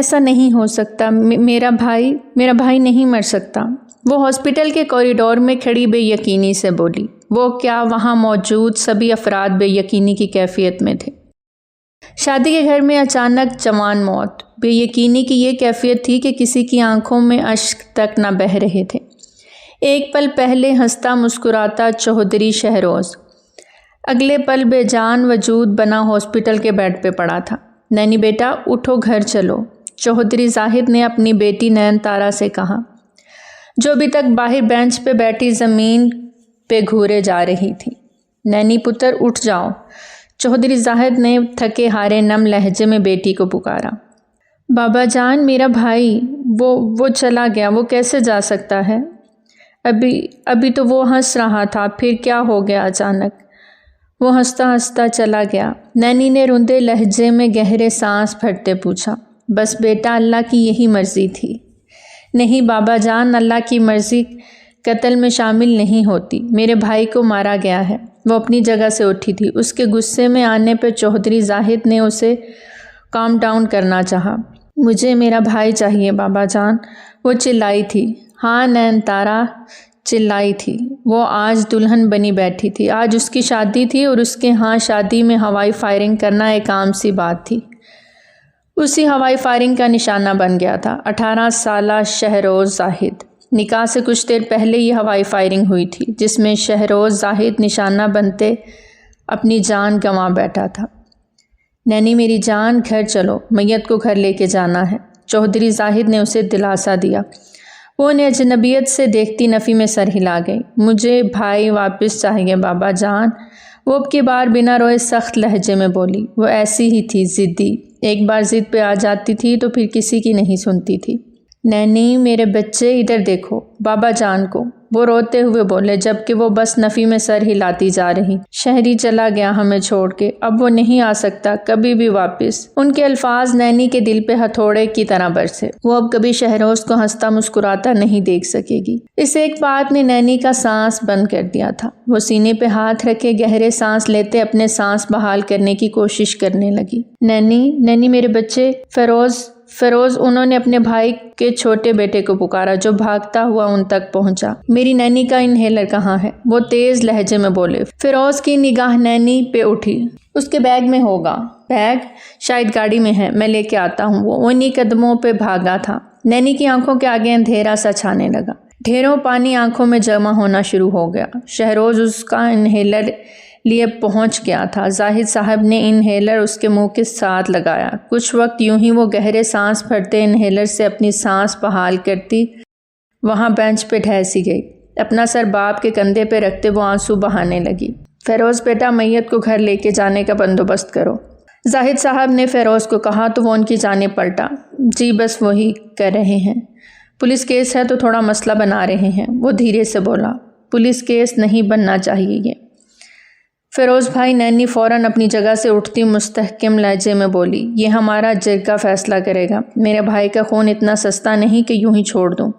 ایسا نہیں ہو سکتا، میرا بھائی نہیں مر سکتا، وہ ہاسپٹل کے کوریڈور میں کھڑی بے یقینی سے بولی۔ وہ کیا وہاں موجود سبھی افراد بے یقینی کی کیفیت میں تھے۔ شادی کے گھر میں اچانک جوان موت، بے یقینی کی یہ کیفیت تھی کہ کسی کی آنکھوں میں اشک تک نہ بہہ رہے تھے۔ ایک پل پہلے ہنستا مسکراتا چوہدری شہروز، اگلے پل بے جان وجود بنا ہاسپٹل کے بیڈ پہ پڑا تھا۔ نینی بیٹا اٹھو، گھر چلو، چوہدری زاہد نے اپنی بیٹی نین تارا سے کہا، جو ابھی تک باہر بینچ پہ بیٹھی زمین پہ گھورے جا رہی تھی۔ نینی پتر اٹھ جاؤ، چوہدری زاہد نے تھکے ہارے نم لہجے میں بیٹی کو پکارا۔ بابا جان، میرا بھائی وہ چلا گیا، وہ کیسے جا سکتا ہے؟ ابھی تو وہ ہنس رہا تھا، پھر کیا ہو گیا اچانک؟ وہ ہنستا ہنستا چلا گیا، نینی نے روندے لہجے میں گہرے سانس بھرتے پوچھا۔ بس بیٹا، اللہ کی یہی مرضی تھی۔ نہیں بابا جان، اللہ کی مرضی قتل میں شامل نہیں ہوتی، میرے بھائی کو مارا گیا ہے۔ وہ اپنی جگہ سے اٹھی تھی۔ اس کے غصے میں آنے پہ چوہدری زاہد نے اسے کام ڈاؤن کرنا چاہا۔ مجھے میرا بھائی چاہیے بابا جان، وہ چلائی تھی۔ ہاں نین تارا چلائی تھی، وہ آج دلہن بنی بیٹھی تھی، آج اس کی شادی تھی اور اس کے ہاں شادی میں ہوائی فائرنگ کرنا ایک عام سی بات تھی۔ اسی ہوائی فائرنگ کا نشانہ بن گیا تھا 18 سالہ شہروز زاہد۔ نکاح سے کچھ دیر پہلے یہ ہوائی فائرنگ ہوئی تھی، جس میں شہروز زاہد نشانہ بنتے اپنی جان گنوا بیٹھا تھا۔ نینی میری جان، گھر چلو، میت کو گھر لے کے جانا ہے، چوہدری زاہد نے اسے دلاسا دیا۔ وہ انہیں اجنبیت سے دیکھتی نفی میں سر ہلا گئی۔ مجھے بھائی واپس چاہیے بابا جان، وہ اب کی بار بنا روئے سخت لہجے میں بولی۔ وہ ایسی ہی تھی، ضدی، ایک بار ضد پہ آ جاتی تھی تو پھر کسی کی نہیں سنتی تھی۔ نینی میرے بچے ادھر دیکھو، بابا جان کو، وہ روتے ہوئے بولے، جبکہ وہ بس نفی میں سر ہلاتی جا رہی۔ شہری چلا گیا ہمیں چھوڑ کے، اب وہ نہیں آ سکتا کبھی بھی واپس۔ ان کے الفاظ نینی کے دل پہ ہتھوڑے کی طرح برسے۔ وہ اب کبھی شہروز کو ہنستا مسکراتا نہیں دیکھ سکے گی۔ اس ایک بات نے نینی کا سانس بند کر دیا تھا۔ وہ سینے پہ ہاتھ رکھے گہرے سانس لیتے اپنے سانس بحال کرنے کی کوشش کرنے لگی۔ نینی میرے بچے، فیروز انہوں نے اپنے بھائی کے چھوٹے بیٹے کو پکارا جو بھاگتا ہوا ان تک پہنچا۔ میری نینی کا انہیلر کہاں ہے؟ وہ تیز لہجے میں بولے۔ فیروز کی نگاہ نینی پہ اٹھی۔ اس کے بیگ میں ہوگا۔ بیگ؟ شاید گاڑی میں ہے، میں لے کے آتا ہوں۔ وہ انہی قدموں پہ بھاگا تھا۔ نینی کی آنکھوں کے آگے اندھیرا سا چھانے لگا۔ ڈھیروں پانی آنکھوں میں جمع ہونا شروع ہو گیا۔ شہروز اس کا انہیلر لیے پہنچ گیا تھا۔ زاہد صاحب نے انہیلر اس کے منہ کے ساتھ لگایا۔ کچھ وقت یوں ہی وہ گہرے سانس بھرتے انہیلر سے اپنی سانس بحال کرتی وہاں بینچ پہ ٹھہر گئی۔ اپنا سر باپ کے کندھے پہ رکھتے وہ آنسو بہانے لگی۔ فیروز بیٹا، میت کو گھر لے کے جانے کا بندوبست کرو، زاہد صاحب نے فیروز کو کہا تو وہ ان کی جانب پلٹا۔ جی بس وہی کر رہے ہیں، پولیس کیس ہے تو تھوڑا مسئلہ بنا رہے ہیں، وہ دھیرے سے بولا۔ پولیس کیس نہیں بننا چاہیے یہ، فیروز بھائی، نینی فوراً اپنی جگہ سے اٹھتی مستحکم لہجے میں بولی۔ یہ ہمارا جرگہ فیصلہ کرے گا، میرے بھائی کا خون اتنا سستا نہیں کہ یوں ہی چھوڑ دوں،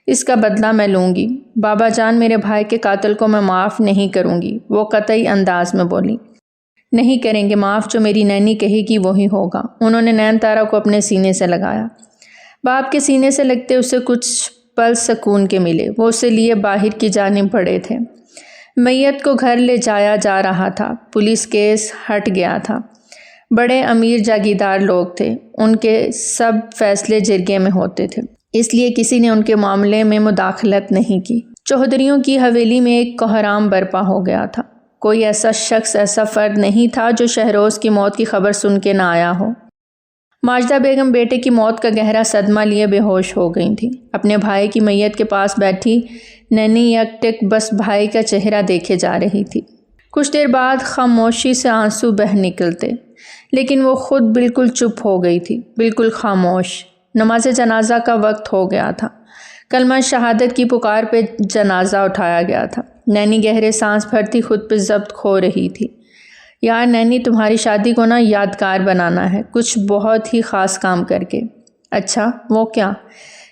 اس کا بدلہ میں لوں گی۔ بابا جان، میرے بھائی کے قاتل کو میں معاف نہیں کروں گی، وہ قطعی انداز میں بولی۔ نہیں کریں گے معاف، جو میری نینی کہے گی وہی ہوگا۔ انہوں نے نین تارا کو اپنے سینے سے لگایا۔ باپ کے سینے سے لگتے اسے کچھ پل سکون کے ملے۔ وہ اسے لیے باہر کی جانب بڑھے تھے۔ میت کو گھر لے جایا جا رہا تھا۔ پولیس کیس ہٹ گیا تھا۔ بڑے امیر جاگیردار لوگ تھے، ان کے سب فیصلے جرگے میں ہوتے تھے، اس لیے کسی نے ان کے معاملے میں مداخلت نہیں کی۔ چوہدریوں کی حویلی میں ایک کوہرام برپا ہو گیا تھا۔ کوئی ایسا شخص، ایسا فرد نہیں تھا جو شہروز کی موت کی خبر سن کے نہ آیا ہو۔ ماجدہ بیگم بیٹے کی موت کا گہرا صدمہ لیے بے ہوش ہو گئی تھیں۔ اپنے بھائی کی میت کے پاس بیٹھی نینی یک ٹک بس بھائی کا چہرہ دیکھے جا رہی تھی۔ کچھ دیر بعد خاموشی سے آنسو بہہ نکلتے، لیکن وہ خود بالکل چپ ہو گئی تھی، بالکل خاموش۔ نماز جنازہ کا وقت ہو گیا تھا۔ کلمہ شہادت کی پکار پہ جنازہ اٹھایا گیا تھا۔ نینی گہرے سانس بھرتی خود پہ ضبط کھو رہی تھی۔ یار نینی، تمہاری شادی کو نا یادگار بنانا ہے، کچھ بہت ہی خاص کام کر کے۔ اچھا، وہ کیا؟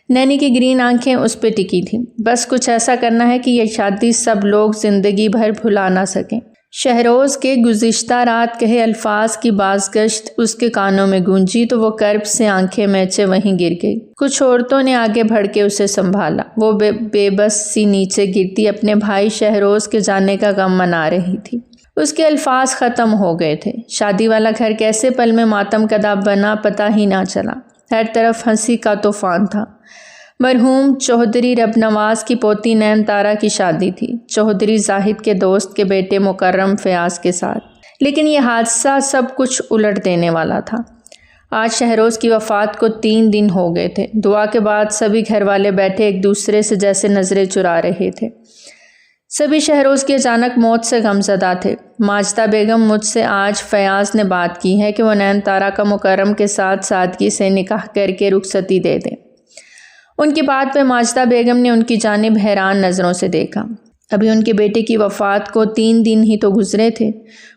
نینی کی گرین آنکھیں اس پہ ٹکی تھیں۔ بس کچھ ایسا کرنا ہے کہ یہ شادی سب لوگ زندگی بھر بھلا نہ سکیں۔ شہروز کے گزشتہ رات کہے الفاظ کی بازگشت اس کے کانوں میں گونجی تو وہ کرب سے آنکھیں میچے وہیں گر گئی۔ کچھ عورتوں نے آگے بڑھ کے اسے سنبھالا۔ وہ بے بس سی نیچے گرتی اپنے بھائی شہروز کے جانے کا غم منا رہی تھی۔ اس کے الفاظ ختم ہو گئے تھے۔ شادی والا گھر کیسے پل میں ماتم کدا بنا پتہ ہی نہ چلا۔ ہر طرف ہنسی کا طوفان تھا۔ مرحوم چوہدری رب نواز کی پوتی نین تارا کی شادی تھی، چوہدری زاہد کے دوست کے بیٹے مکرم فیاض کے ساتھ۔ لیکن یہ حادثہ سب کچھ الٹ دینے والا تھا۔ آج شہروز کی وفات کو 3 دن ہو گئے تھے۔ دعا کے بعد سبھی گھر والے بیٹھے ایک دوسرے سے جیسے نظریں چرا رہے تھے۔ سبھی شہروز کی اچانک موت سے غمزدہ تھے۔ ماجدہ بیگم مجھ سے آج فیاض نے بات کی ہے کہ وہ نین تارا کا مکرم کے ساتھ سادگی سے نکاح کر کے رخصتی دے دیں۔ ان کی بات پہ ماجدہ بیگم نے ان کی جانب حیران نظروں سے دیکھا۔ ابھی ان کے بیٹے کی وفات کو 3 دن ہی تو گزرے تھے،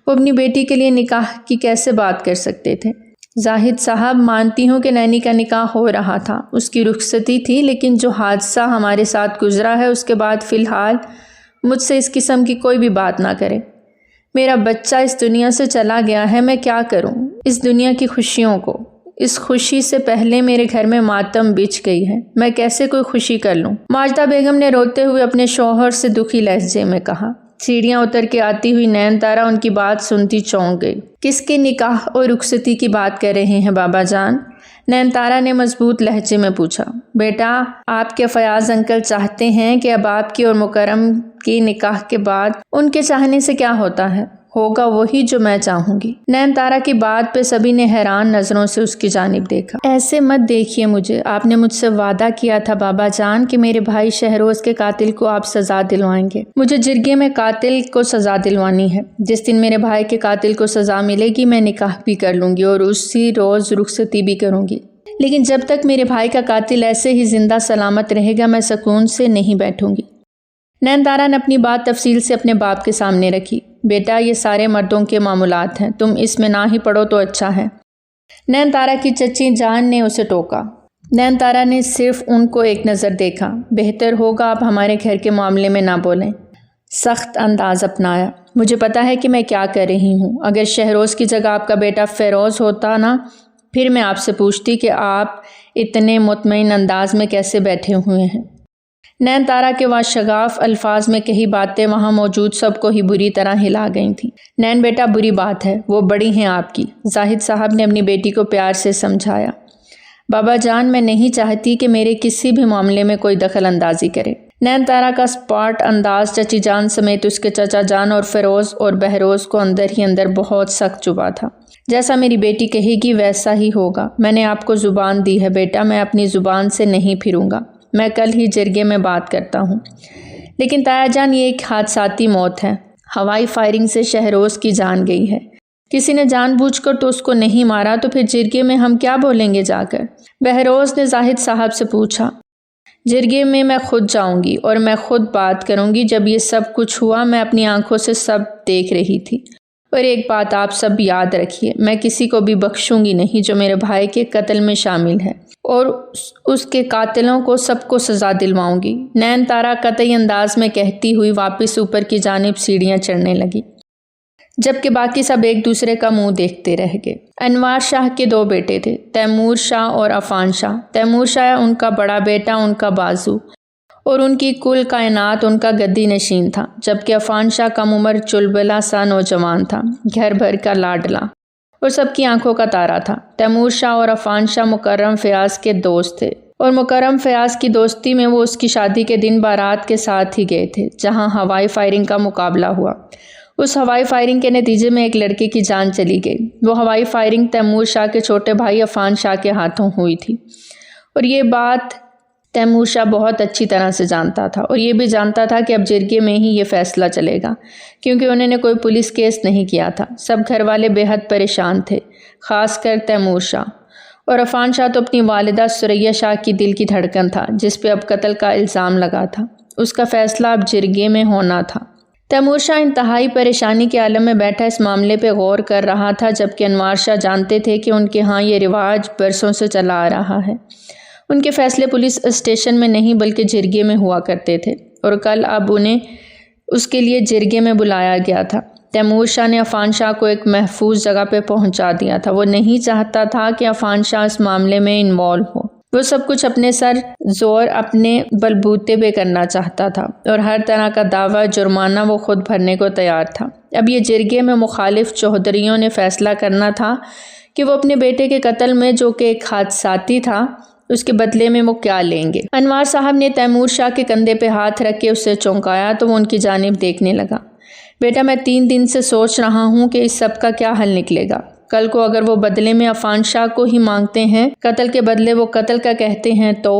وہ اپنی بیٹی کے لیے نکاح کی کیسے بات کر سکتے تھے؟ زاہد صاحب، مانتی ہوں کہ نینی کا نکاح ہو رہا تھا، اس کی رخصتی تھی، لیکن جو حادثہ ہمارے ساتھ گزرا ہے اس کے بعد فی الحال مجھ سے اس قسم کی کوئی بھی بات نہ کرے۔ میرا بچہ اس دنیا سے چلا گیا ہے، میں کیا کروں؟ اس دنیا کی خوشیوں کو، اس خوشی سے پہلے میرے گھر میں ماتم بچھ گئی ہے، میں کیسے کوئی خوشی کر لوں؟ ماجدہ بیگم نے روتے ہوئے اپنے شوہر سے دکھی لہجے میں کہا۔ سیڑھیاں اتر کے آتی ہوئی نین تارا ان کی بات سنتی چونک گئی۔ کس کے نکاح اور رخصتی کی بات کر رہے ہیں بابا جان؟ نین تارا نے مضبوط لہجے میں پوچھا۔ بیٹا، آپ کے فیاض انکل چاہتے ہیں کہ اب آپ کی اور مکرم کی نکاح کے بعد ان کے چاہنے سے کیا ہوتا ہے؟ ہوگا وہی جو میں چاہوں گی۔ نین تارا کی بات پہ سبھی نے حیران نظروں سے اس کی جانب دیکھا۔ ایسے مت دیکھیے مجھے، آپ نے مجھ سے وعدہ کیا تھا بابا جان کہ میرے بھائی شہروز کے قاتل کو آپ سزا دلوائیں گے۔ مجھے جرگے میں قاتل کو سزا دلوانی ہے۔ جس دن میرے بھائی کے قاتل کو سزا ملے گی میں نکاح بھی کر لوں گی اور اسی روز رخصتی بھی کروں گی، لیکن جب تک میرے بھائی کا قاتل ایسے ہی زندہ سلامت رہے گا میں سکون سے نہیں بیٹھوں گی۔ نین تارا نے اپنی بات تفصیل سے اپنے باپ کے سامنے رکھی۔ بیٹا، یہ سارے مردوں کے معاملات ہیں، تم اس میں نہ ہی پڑو تو اچھا ہے۔ نین تارا کی چچی جان نے اسے ٹوکا۔ نین تارا نے صرف ان کو ایک نظر دیکھا۔ بہتر ہوگا آپ ہمارے گھر کے معاملے میں نہ بولیں۔ سخت انداز اپنایا۔ مجھے پتا ہے کہ میں کیا کر رہی ہوں۔ اگر شہروز کی جگہ آپ کا بیٹا فیروز ہوتا نا، پھر میں آپ سے پوچھتی کہ آپ اتنے مطمئن انداز میں کیسے بیٹھے ہوئے ہیں۔ نین تارا کے واشگاف الفاظ میں کہی باتیں وہاں موجود سب کو ہی بری طرح ہلا گئی تھیں۔ نین بیٹا، بری بات ہے، وہ بڑی ہیں آپ کی، زاہد صاحب نے اپنی بیٹی کو پیار سے سمجھایا۔ بابا جان، میں نہیں چاہتی کہ میرے کسی بھی معاملے میں کوئی دخل اندازی کرے۔ نین تارا کا سپاٹ انداز چچی جان سمیت اس کے چچا جان اور فیروز اور بہروز کو اندر ہی اندر بہت سخت چبھا تھا۔ جیسا میری بیٹی کہے گی ویسا ہی ہوگا۔ میں نے آپ کو زبان دی ہے بیٹا، میں اپنی زبان سے نہیں پھروں گا۔ میں کل ہی جرگے میں بات کرتا ہوں۔ لیکن تایا جان، یہ ایک حادثاتی موت ہے، ہوائی فائرنگ سے شہروز کی جان گئی ہے۔ کسی نے جان بوجھ کر تو اس کو نہیں مارا، تو پھر جرگے میں ہم کیا بولیں گے جا کر؟ بہروز نے زاہد صاحب سے پوچھا۔ جرگے میں خود جاؤں گی اور میں خود بات کروں گی۔ جب یہ سب کچھ ہوا میں اپنی آنکھوں سے سب دیکھ رہی تھی۔ اور ایک بات آپ سب یاد رکھیے، میں کسی کو بھی بخشوں گی نہیں جو میرے بھائی کے قتل میں شامل ہے، اور اس کے قاتلوں کو سب کو سزا دلواؤں گی۔ نین تارا قطعی انداز میں کہتی ہوئی واپس اوپر کی جانب سیڑھیاں چڑھنے لگی، جبکہ باقی سب ایک دوسرے کا منہ دیکھتے رہ گئے۔ انوار شاہ کے 2 بیٹے تھے، تیمور شاہ اور عفان شاہ۔ تیمور شاہ ان کا بڑا بیٹا، ان کا بازو اور ان کی کل کائنات، ان کا گدی نشین تھا، جبکہ عفان شاہ کم عمر چلبلا سا نوجوان تھا، گھر بھر کا لاڈلا اور سب کی آنکھوں کا تارا تھا۔ تیمور شاہ اور عفان شاہ مکرم فیاض کے دوست تھے، اور مکرم فیاض کی دوستی میں وہ اس کی شادی کے دن بارات کے ساتھ ہی گئے تھے، جہاں ہوائی فائرنگ کا مقابلہ ہوا۔ اس ہوائی فائرنگ کے نتیجے میں ایک لڑکے کی جان چلی گئی۔ وہ ہوائی فائرنگ تیمور شاہ کے چھوٹے بھائی عفان شاہ کے ہاتھوں ہوئی تھی، اور یہ بات تیمور شاہ بہت اچھی طرح سے جانتا تھا، اور یہ بھی جانتا تھا کہ اب جرگے میں ہی یہ فیصلہ چلے گا، کیونکہ انہوں نے کوئی پولیس کیس نہیں کیا تھا۔ سب گھر والے بے حد پریشان تھے، خاص کر تیمور شاہ، اور عفان شاہ تو اپنی والدہ ثریا شاہ کی دل کی دھڑکن تھا، جس پہ اب قتل کا الزام لگا تھا۔ اس کا فیصلہ اب جرگے میں ہونا تھا۔ تیمور شاہ انتہائی پریشانی کے عالم میں بیٹھا اس معاملے پہ غور کر رہا تھا، جبکہ انوار شاہ جانتے تھے کہ ان کے ہاں یہ رواج برسوں سے چلا آ رہا ہے۔ ان کے فیصلے پولیس اسٹیشن میں نہیں بلکہ جرگے میں ہوا کرتے تھے، اور کل اب انہیں اس کے لیے جرگے میں بلایا گیا تھا۔ تیمور شاہ نے عفان شاہ کو ایک محفوظ جگہ پہ پہنچا دیا تھا۔ وہ نہیں چاہتا تھا کہ عفان شاہ اس معاملے میں انوالو ہو۔ وہ سب کچھ اپنے سر زور اپنے بلبوتے پہ کرنا چاہتا تھا اور ہر طرح کا دعویٰ جرمانہ وہ خود بھرنے کو تیار تھا۔ اب یہ جرگے میں مخالف چودھریوں نے فیصلہ کرنا تھا کہ وہ اپنے بیٹے کے قتل میں، جو کہ ایک حادثاتی تھا، اس کے بدلے میں وہ کیا لیں گے۔ انوار صاحب نے تیمور شاہ کے کندھے پہ ہاتھ رکھ کے اسے چونکایا تو وہ ان کی جانب دیکھنے لگا۔ بیٹا، میں 3 دن سے سوچ رہا ہوں کہ اس سب کا کیا حل نکلے گا۔ کل کو اگر وہ بدلے میں عفان شاہ کو ہی مانگتے ہیں، قتل کے بدلے وہ قتل کا کہتے ہیں تو؟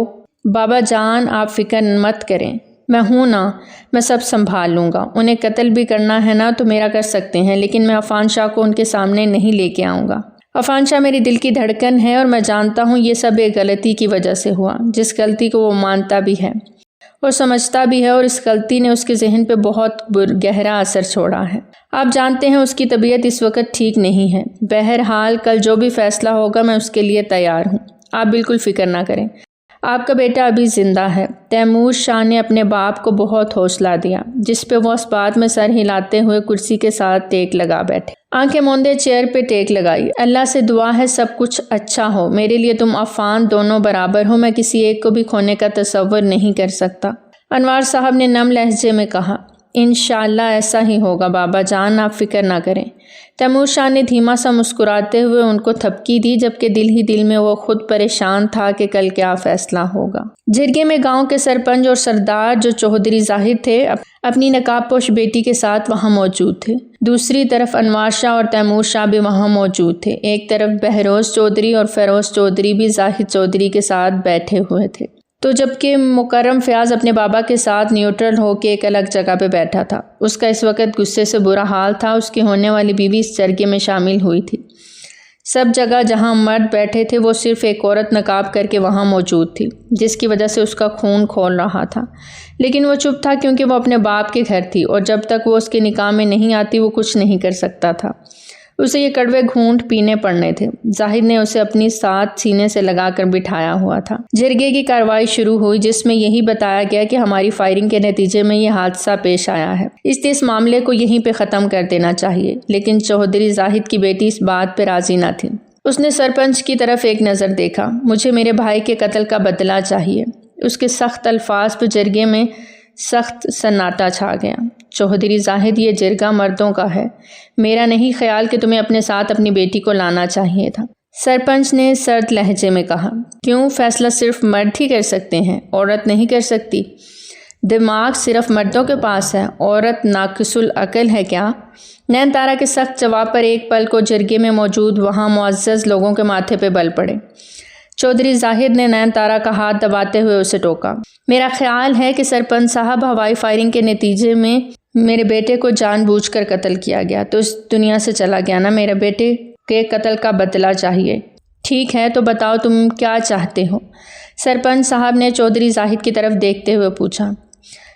بابا جان، آپ فکر مت کریں، میں ہوں نا، میں سب سنبھال لوں گا۔ انہیں قتل بھی کرنا ہے نا تو میرا کر سکتے ہیں، لیکن میں عفان شاہ کو ان کے سامنے نہیں لے کے آؤں گا۔ عفان شاہ میری دل کی دھڑکن ہے اور میں جانتا ہوں یہ سب ایک غلطی کی وجہ سے ہوا، جس غلطی کو وہ مانتا بھی ہے اور سمجھتا بھی ہے، اور اس غلطی نے اس کے ذہن پہ بہت گہرا اثر چھوڑا ہے۔ آپ جانتے ہیں اس کی طبیعت اس وقت ٹھیک نہیں ہے۔ بہرحال کل جو بھی فیصلہ ہوگا میں اس کے لیے تیار ہوں، آپ بالکل فکر نہ کریں۔ آپ کا بیٹا ابھی زندہ ہے۔ تیمور شاہ نے اپنے باپ کو بہت حوصلہ دیا، جس پہ وہ اس بات میں سر ہلاتے ہوئے کرسی کے ساتھ ٹیک لگا بیٹھے، آنکھیں موندے چیئر پہ ٹیک لگائی۔ اللہ سے دعا ہے سب کچھ اچھا ہو۔ میرے لیے تم عفان دونوں برابر ہو، میں کسی ایک کو بھی کھونے کا تصور نہیں کر سکتا۔ انوار صاحب نے نم لہجے میں کہا، انشاءاللہ ایسا ہی ہوگا بابا جان، آپ فکر نہ کریں۔ تیمور شاہ نے دھیما سا مسکراتے ہوئے ان کو تھپکی دی، جبکہ دل ہی دل میں وہ خود پریشان تھا کہ کل کیا فیصلہ ہوگا۔ جرگے میں گاؤں کے سرپنچ اور سردار جو چودھری ظاہر تھے اپنی نقاب پوش بیٹی کے ساتھ وہاں موجود تھے۔ دوسری طرف انوار شاہ اور تیمور شاہ بھی وہاں موجود تھے۔ ایک طرف بہروز چودھری اور فیروز چودھری بھی ظاہر چودھری کے ساتھ بیٹھے ہوئے تھے، تو جبکہ مکرم فیاض اپنے بابا کے ساتھ نیوٹرل ہو کے ایک الگ جگہ پہ بیٹھا تھا۔ اس کا اس وقت غصے سے برا حال تھا۔ اس کی ہونے والی بیوی اس جرگے میں شامل ہوئی تھی۔ سب جگہ جہاں مرد بیٹھے تھے وہ صرف ایک عورت نقاب کر کے وہاں موجود تھی، جس کی وجہ سے اس کا خون کھول رہا تھا، لیکن وہ چپ تھا کیونکہ وہ اپنے باپ کے گھر تھی اور جب تک وہ اس کے نکاح میں نہیں آتی وہ کچھ نہیں کر سکتا تھا۔ اسے یہ کڑوے گھونٹ پینے پڑنے تھے۔ زاہد نے اسے اپنی ساتھ سینے سے لگا کر بٹھایا ہوا تھا۔ جرگے کی کارروائی شروع ہوئی، جس میں یہی بتایا گیا کہ ہماری فائرنگ کے نتیجے میں یہ حادثہ پیش آیا ہے، اس لیے اس معاملے کو یہیں پہ ختم کر دینا چاہیے۔ لیکن چودھری زاہد کی بیٹی اس بات پہ راضی نہ تھی۔ اس نے سرپنچ کی طرف ایک نظر دیکھا۔ مجھے میرے بھائی کے قتل کا بدلہ چاہیے۔ اس کے سخت الفاظ پہ جرگے میں سخت سناٹا چھا گیا۔ چودھری زاہد، یہ جرگہ مردوں کا ہے، میرا نہیں خیال کہ تمہیں اپنے ساتھ اپنی بیٹی کو لانا چاہیے تھا۔ سرپنچ نے سرد لہجے میں کہا، کیوں؟ فیصلہ صرف مرد ہی کر سکتے ہیں، عورت نہیں کر سکتی؟ دماغ صرف مردوں کے پاس ہے، عورت ناقص العقل ہے کیا؟ نین تارا کے سخت جواب پر ایک پل کو جرگے میں موجود وہاں معزز لوگوں کے ماتھے پہ بل پڑے۔ چودھری زاہد نے نین تارا کا ہاتھ دباتے ہوئے اسے ٹوکا۔ میرا خیال ہے کہ سرپنچ صاحب، ہوائی فائرنگ کے نتیجے میں میرے بیٹے کو جان بوجھ کر قتل کیا گیا تو اس دنیا سے چلا گیا نا۔ میرے بیٹے کے قتل کا بدلہ چاہیے۔ ٹھیک ہے تو بتاؤ تم کیا چاہتے ہو؟ سرپنچ صاحب نے چودھری زاہد کی طرف دیکھتے ہوئے پوچھا۔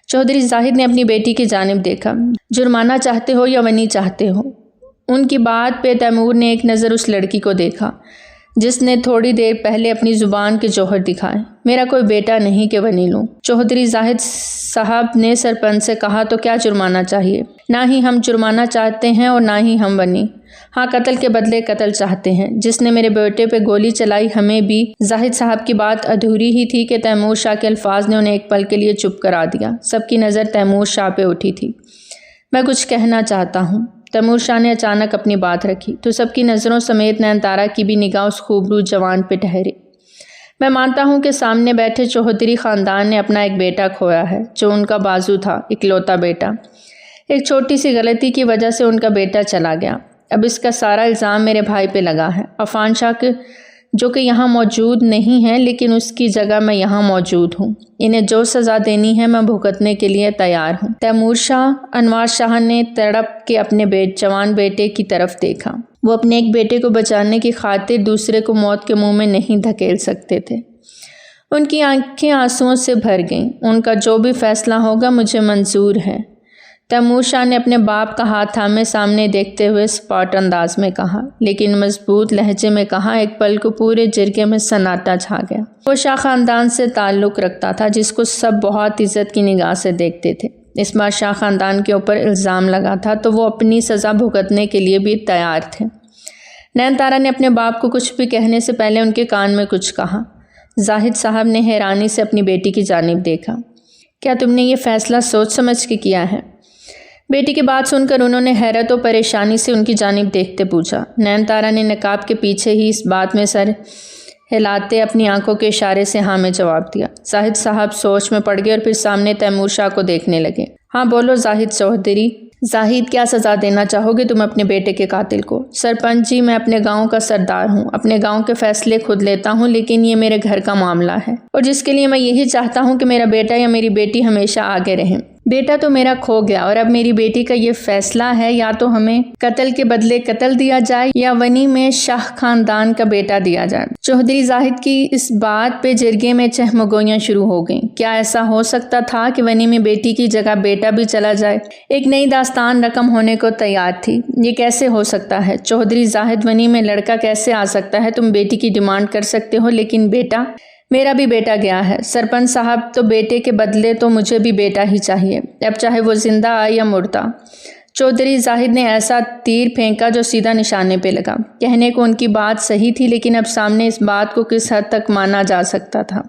چودھری زاہد نے اپنی بیٹی کی جانب دیکھا۔ جرمانہ چاہتے ہو یا ونی چاہتے ہو؟ ان کی بات پہ تیمور نے ایک نظر اس لڑکی کو دیکھا جس نے تھوڑی دیر پہلے اپنی زبان کے جوہر دکھائے۔ میرا کوئی بیٹا نہیں کہ ونی لوں۔ چودھری زاہد صاحب نے سرپنچ سے کہا، تو کیا جرمانہ چاہیے؟ نہ ہی ہم جرمانہ چاہتے ہیں اور نہ ہی ہم ونی۔ ہاں، قتل کے بدلے قتل چاہتے ہیں۔ جس نے میرے بیٹے پہ گولی چلائی ہمیں بھی۔ زاہد صاحب کی بات ادھوری ہی تھی کہ تیمور شاہ کے الفاظ نے انہیں ایک پل کے لیے چپ کرا دیا۔ سب کی نظر تیمور شاہ پہ اٹھی تھی۔ میں کچھ کہنا چاہتا ہوں۔ تیمور شاہ نے اچانک اپنی بات رکھی تو سب کی نظروں سمیت نین تارا کی بھی نگاہ اس خوبرو جوان پہ ٹھہری۔ میں مانتا ہوں کہ سامنے بیٹھے چودھری خاندان نے اپنا ایک بیٹا کھویا ہے، جو ان کا بازو تھا، اکلوتا بیٹا۔ ایک چھوٹی سی غلطی کی وجہ سے ان کا بیٹا چلا گیا۔ اب اس کا سارا الزام میرے بھائی پہ لگا ہے، عفان شاہ کے، جو کہ یہاں موجود نہیں ہے، لیکن اس کی جگہ میں یہاں موجود ہوں۔ انہیں جو سزا دینی ہے میں بھگتنے کے لیے تیار ہوں۔ تیمور شاہ، انوار شاہ نے تڑپ کے اپنے جوان بیٹے کی طرف دیکھا۔ وہ اپنے ایک بیٹے کو بچانے کی خاطر دوسرے کو موت کے منہ میں نہیں دھکیل سکتے تھے۔ ان کی آنکھیں آنسوؤں سے بھر گئیں۔ ان کا جو بھی فیصلہ ہوگا مجھے منظور ہے۔ تیمور شاہ نے اپنے باپ کا ہاتھ تھامے سامنے دیکھتے ہوئے سپاٹ انداز میں کہا، لیکن مضبوط لہجے میں کہا۔ ایک پل کو پورے جرگے میں سناٹا چھا گیا۔ وہ شاہ خاندان سے تعلق رکھتا تھا جس کو سب بہت عزت کی نگاہ سے دیکھتے تھے۔ اس بار شاہ خاندان کے اوپر الزام لگا تھا تو وہ اپنی سزا بھگتنے کے لیے بھی تیار تھے۔ نین تارا نے اپنے باپ کو کچھ بھی کہنے سے پہلے ان کے کان میں کچھ کہا۔ زاہد صاحب نے حیرانی سے اپنی بیٹی کی جانب دیکھا۔ کیا تم نے یہ فیصلہ سوچ سمجھ کے کیا ہے؟ بیٹی کی بات سن کر انہوں نے حیرت و پریشانی سے ان کی جانب دیکھتے پوچھا۔ نین تارا نے نقاب کے پیچھے ہی اس بات میں سر ہلاتے اپنی آنکھوں کے اشارے سے ہاں میں جواب دیا۔ زاہد صاحب سوچ میں پڑ گئے اور پھر سامنے تیمور شاہ کو دیکھنے لگے۔ ہاں بولو زاہد چودھری۔ زاہد کیا سزا دینا چاہو گے تم اپنے بیٹے کے قاتل کو؟ سرپنچ جی میں اپنے گاؤں کا سردار ہوں، اپنے گاؤں کے فیصلے خود لیتا ہوں، لیکن یہ میرے گھر کا معاملہ ہے اور جس کے لیے میں یہی چاہتا ہوں کہ میرا بیٹا یا میری بیٹی ہمیشہ آگے رہیں۔ بیٹا تو میرا کھو گیا اور اب میری بیٹی کا یہ فیصلہ ہے یا تو ہمیں قتل کے بدلے قتل دیا جائے یا ونی میں شاہ خاندان کا بیٹا دیا جائے۔ چودھری زاہد کی اس بات پہ جرگے میں چہمگوئیاں شروع ہو گئیں۔ کیا ایسا ہو سکتا تھا کہ ونی میں بیٹی کی جگہ بیٹا بھی چلا جائے؟ ایک نئی داستان رقم ہونے کو تیار تھی۔ یہ کیسے ہو سکتا ہے؟ چودھری زاہد ونی میں لڑکا کیسے آ سکتا ہے؟ تم بیٹی کی ڈیمانڈ کر سکتے ہو لیکن بیٹا؟ میرا بھی بیٹا گیا ہے سرپنچ صاحب، تو بیٹے کے بدلے تو مجھے بھی بیٹا ہی چاہیے، اب چاہے وہ زندہ آئے یا مردہ۔ چودھری زاہد نے ایسا تیر پھینکا جو سیدھا نشانے پہ لگا۔ کہنے کو ان کی بات صحیح تھی لیکن اب سامنے اس بات کو کس حد تک مانا جا سکتا تھا؟